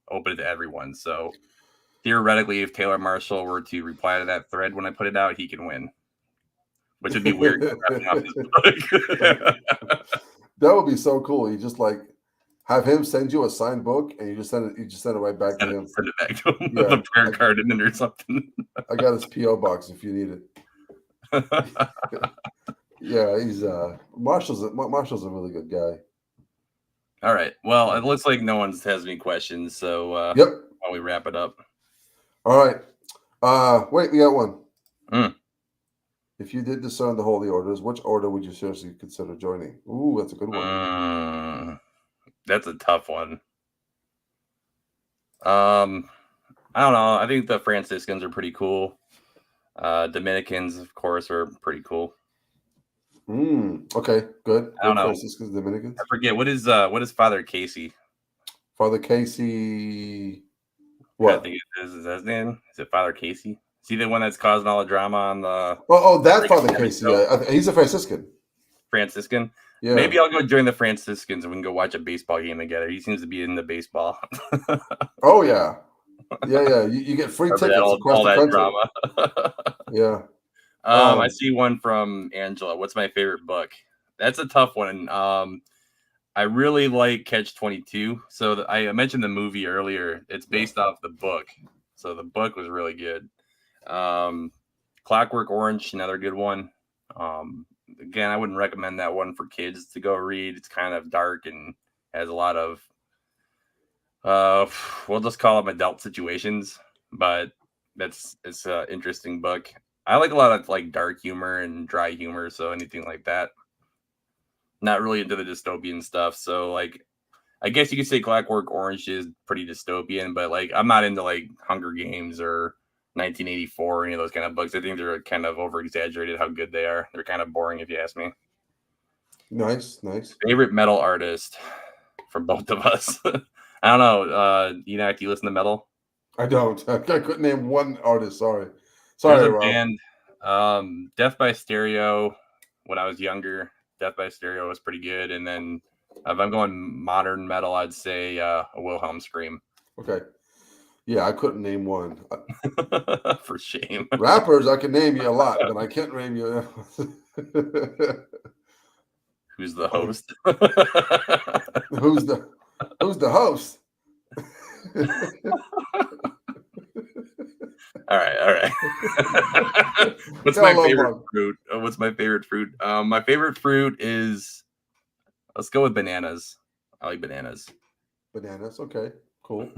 open it to everyone. So theoretically, if Taylor Marshall were to reply to that thread when I put it out, he can win. Which would be weird. That would be so cool. You just like have him send you a signed book, and you just send it right back to him. Send it back to him Yeah. with a prayer card in it or something. I got his PO box if you need it. Yeah, he's Marshall's a really good guy. All right. Well, it looks like no one has any questions, so Yep. while we wrap it up. All right. Wait, we got one. Mm. If you did discern the holy orders, which order would you seriously consider joining? Ooh, that's a good one. That's a tough one. I don't know. I think the Franciscans are pretty cool. Dominicans, of course, are pretty cool. Okay, good. I don't know. Franciscans, Dominicans. I forget what is Father Casey. Father Casey. What? I think it is that his name? Is it Father Casey? Is he the one that's causing all the drama on the? Oh, that Father Casey. He's a Franciscan. Franciscan. Yeah. Maybe I'll go join the Franciscans and we can go watch a baseball game together. He seems to be into baseball. Oh yeah. Yeah. You get free tickets across the country. Drama. Yeah. I see one from Angela. What's my favorite book? That's a tough one. I really like Catch-22. So I mentioned the movie earlier. It's based off the book. So the book was really good. Clockwork Orange, another good one. Again, I wouldn't recommend that one for kids to go read. It's kind of dark and has a lot of, we'll just call them adult situations, but it's an interesting book. I like a lot of like dark humor and dry humor, so anything like that. Not really into the dystopian stuff, so like I guess you could say Clockwork Orange is pretty dystopian, but like I'm not into like Hunger Games or 1984 or any of those kind of books. I think they're kind of over exaggerated how good they are. They're kind of boring if you ask me. Nice. Favorite metal artist from both of us. I don't know. Do you listen to metal? I don't. I couldn't name one artist. Sorry, There's a Rob. band, Death by Stereo. When I was younger, Death by Stereo was pretty good. And then if I'm going modern metal, I'd say a Wilhelm Scream. Okay. Yeah, I couldn't name one. For shame. Rappers, I can name you a lot, but I can't name you. Who's the host? Who's the host? All right. What's my favorite fruit? My favorite fruit is, let's go with bananas. I like bananas. Bananas, okay, cool.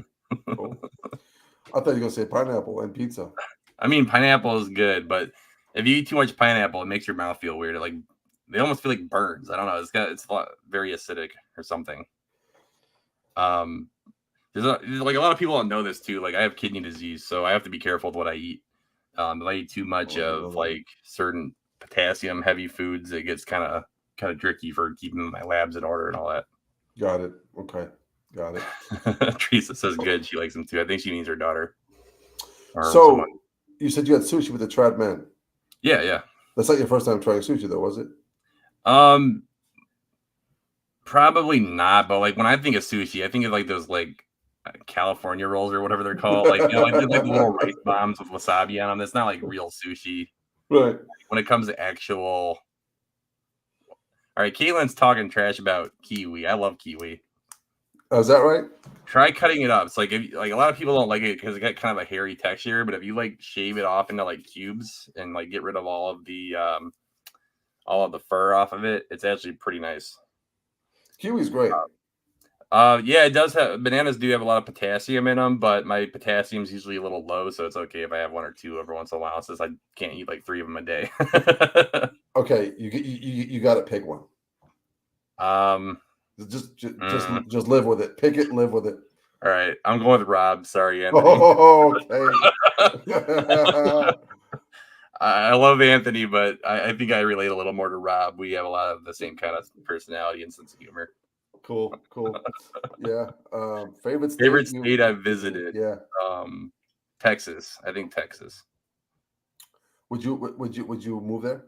I thought you were gonna say pineapple and pizza. I mean, pineapple is good, but if you eat too much pineapple, it makes your mouth feel weird. Like they almost feel like burns. I don't know. It's very acidic or something. There's like a lot of people don't know this too. Like I have kidney disease, so I have to be careful with what I eat. If I eat too much of like certain potassium heavy foods, it gets kind of tricky for keeping my labs in order and all that. Got it. Okay. Got it. Teresa says good. She likes them too. I think she means her daughter. So you said you had sushi with the Trad Man. Yeah. That's not your first time trying sushi, though, was it? Probably not. But like when I think of sushi, I think of like those like California rolls or whatever they're called. Like like the little rice bombs with wasabi on them. That's not like real sushi. Right. When it comes to actual. All right, Caitlin's talking trash about kiwi. I love kiwi. Oh, is that right? Try cutting it up. It's like a lot of people don't like it because it got kind of a hairy texture. But if you like shave it off into like cubes and like get rid of all of the fur off of it, it's actually pretty nice. Kiwi's great. Yeah, it does have bananas do have a lot of potassium in them, but my potassium is usually a little low, so it's okay if I have one or two every once in a while. Since I can't eat like 3 of them a day. Okay, you got to pick one. Just live with it. Pick it, live with it. All right, I'm going with Rob. Sorry, Anthony. Okay. I love Anthony, but I think I relate a little more to Rob. We have a lot of the same kind of personality and sense of humor. Cool. Yeah. Favorite state I've visited. Yeah. Texas. I think Texas. Would you move there?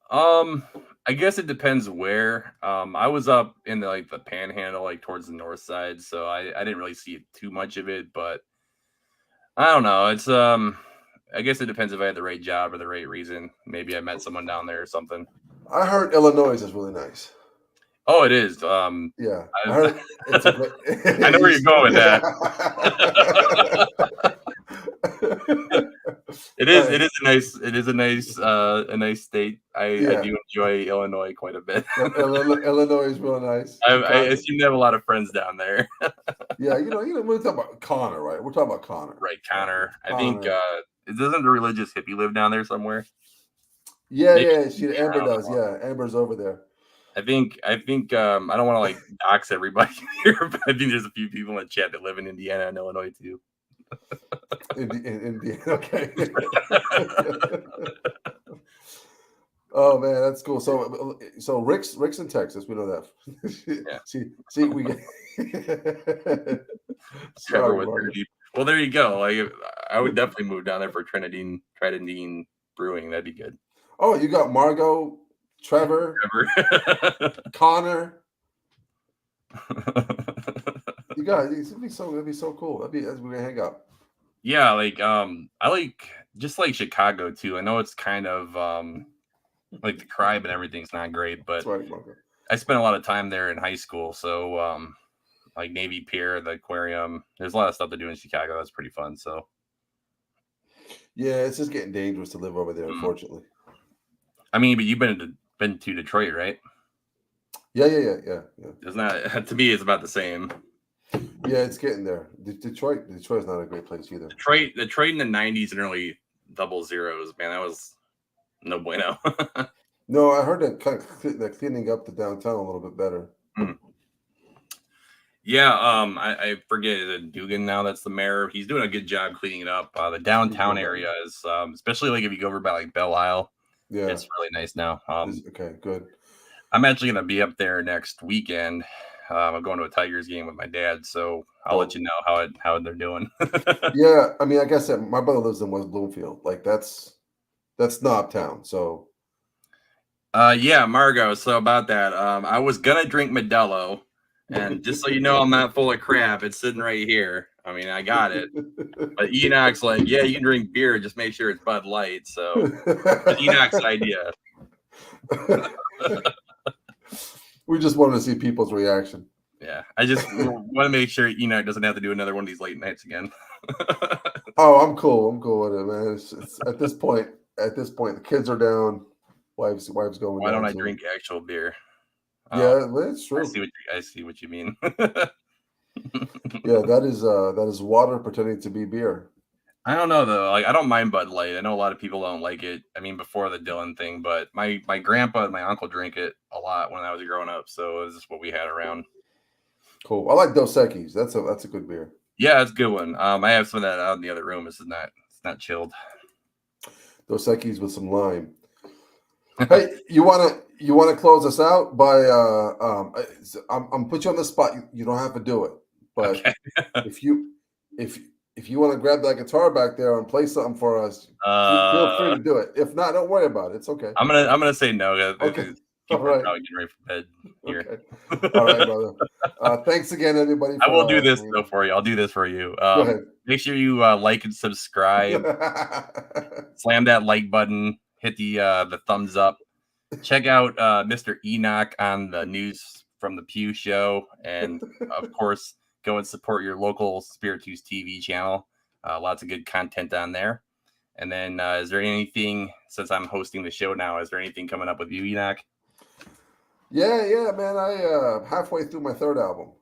I guess it depends where. I was up in the Panhandle, like towards the north side, so I didn't really see too much of it, but I don't know. It's I guess it depends if I had the right job or the right reason. Maybe I met someone down there or something. I heard Illinois is really nice. Oh, it is. Yeah, I I, heard it's a great. I know where you're going with that. It is. It is a nice. It is a nice state. I Yeah, do enjoy Illinois quite a bit. Illinois is real nice. I Chicago. seem to have a lot of friends down there. Yeah, we're talking about Connor, right? We're talking about Connor. Right, Connor. I think Connor. doesn't the religious hippie live down there somewhere? Yeah, Maybe yeah. Amber does. Yeah, Amber's over there. I think I don't want to like dox everybody here, but I think there's a few people in the chat that live in Indiana and Illinois too. Indiana, okay. Oh man, that's cool. So Rick's in Texas. We know that. Yeah. see, we get. Trevor with Trinity. Well, there you go. Like, I would definitely move down there for Trinidine Brewing. That'd be good. Oh, you got Margot, Trevor. Connor. You got it'd be so cool. That'd be as we hang out. Yeah, like I like just like Chicago too. I know it's kind of like the crime and everything's not great, but That's right, Margot. I spent a lot of time there in high school, so like Navy Pier, the aquarium. There's a lot of stuff to do in Chicago. That's pretty fun. So yeah, it's just getting dangerous to live over there, unfortunately. I mean, but you've been to Detroit, right? Yeah. It's not to me. It's about the same. Yeah, it's getting there. Detroit's not a great place either. Detroit in the '90s and early double zeros, man. That was no bueno. No, I heard that cleaning up the downtown a little bit better. Yeah, I forget, is it Dugan now that's the mayor? He's doing a good job cleaning it up. The downtown area is, especially like if you go over by like Belle Isle, yeah, it's really nice now. Okay, good. I'm actually gonna be up there next weekend. I'm going to a Tigers game with my dad, so I'll let you know how they're doing. Yeah, I mean, like I said, my brother lives in West Bloomfield. Like that's Knob Town. So yeah, Margo. So about that, I was gonna drink Modelo, and just so you know, I'm not full of crap. It's sitting right here. I mean, I got it. But Enoch's like, yeah, you can drink beer, just make sure it's Bud Light. So that's Enoch's idea. We just wanted to see people's reaction. Yeah, I just want to make sure Enoch doesn't have to do another one of these late nights again. Oh, I'm cool. I'm cool with it, man. It's at this point, the kids are down. Wife's going. Why don't I drink actual beer? Yeah, that's true. I see what you mean. Yeah, that is water pretending to be beer. I don't know though. Like, I don't mind Bud Light. I know a lot of people don't like it. I mean, before the Dylan thing, but my grandpa and my uncle drink it a lot when I was growing up. So it was just what we had around. Cool. I like Dos Equis. That's a good beer. Yeah, it's a good one. I have some of that out in the other room. It's not chilled. Dos Equis with some lime. Hey, you wanna close us out by I'm put you on the spot. You don't have to do it, but Okay. if you want to grab that guitar back there and play something for us, feel free to do it. If not, don't worry about it. It's okay. I'm gonna say no. Okay. People All right. are probably getting ready for bed here. Okay. All right, brother. Thanks again, everybody. I will do this though for you. I'll do this for you. Go ahead. Make sure you like and subscribe. Slam that like button. Hit the thumbs up. Check out Mr. Enoch on the News from the Pew show, and of course, go and support your local Spiritus TV channel. Lots of good content on there. And then, is there anything, since I'm hosting the show now, is there anything coming up with you, Enoch? Yeah, man. I halfway through my third album.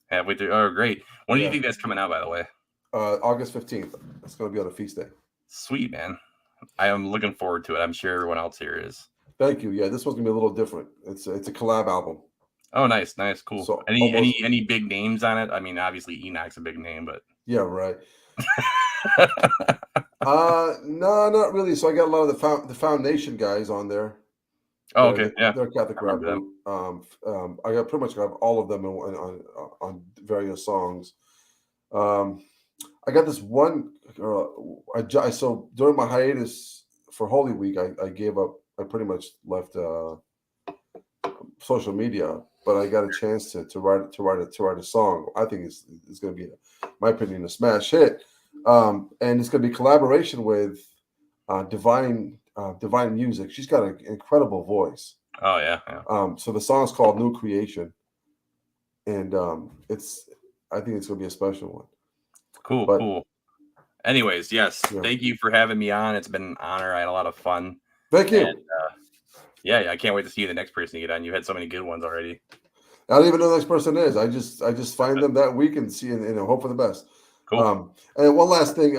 Halfway through. Oh, great. When do you think that's coming out, by the way? August 15th. It's going to be on a feast day. Sweet, man. I am looking forward to it. I'm sure everyone else here is. Thank you. Yeah, this one's going to be a little different. It's a collab album. Oh, nice, cool. So any big names on it? I mean, obviously Enoch's a big name, but yeah, right. No, not really. So I got a lot of the Foundation guys on there. Oh, okay, yeah. They're Catholic rap group. I got pretty much got all of them on various songs. I got this one. So during my hiatus for Holy Week, I gave up. I pretty much left social media, but I got a chance to write a song. I think it's going to be, in my opinion, a smash hit. And it's going to be collaboration with Divine Music. She's got an incredible voice. Oh yeah. So the song's called New Creation, and I think it's gonna be a special one. Cool. Anyways, yes, Yeah. thank you for having me on. It's been an honor. I had a lot of fun. Thank you. And, yeah, I can't wait to see the next person you get on. You had so many good ones already. I don't even know who the next person is. I just find them that week and see and hope for the best. Cool. And one last thing,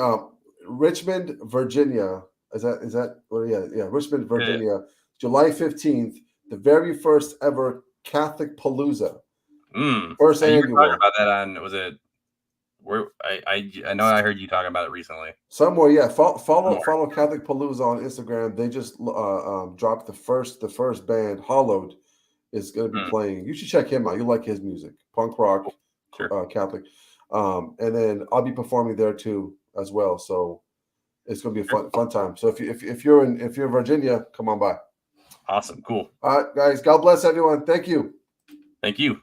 Richmond, Virginia. Is that? Well, yeah. Richmond, Virginia, July 15th, the very first ever Catholic Palooza. First you annual. were talking about that on, was it? Where I know I heard you talking about it recently. Somewhere, yeah. Follow Catholic Palooza on Instagram. They just dropped the first band, Hollowed, is going to be playing. You should check him out. You like his music, punk rock, sure. Catholic. And then I'll be performing there too as well. So it's going to be a fun time. So if you're in Virginia, come on by. Awesome, cool. All right, guys. God bless everyone. Thank you. Thank you.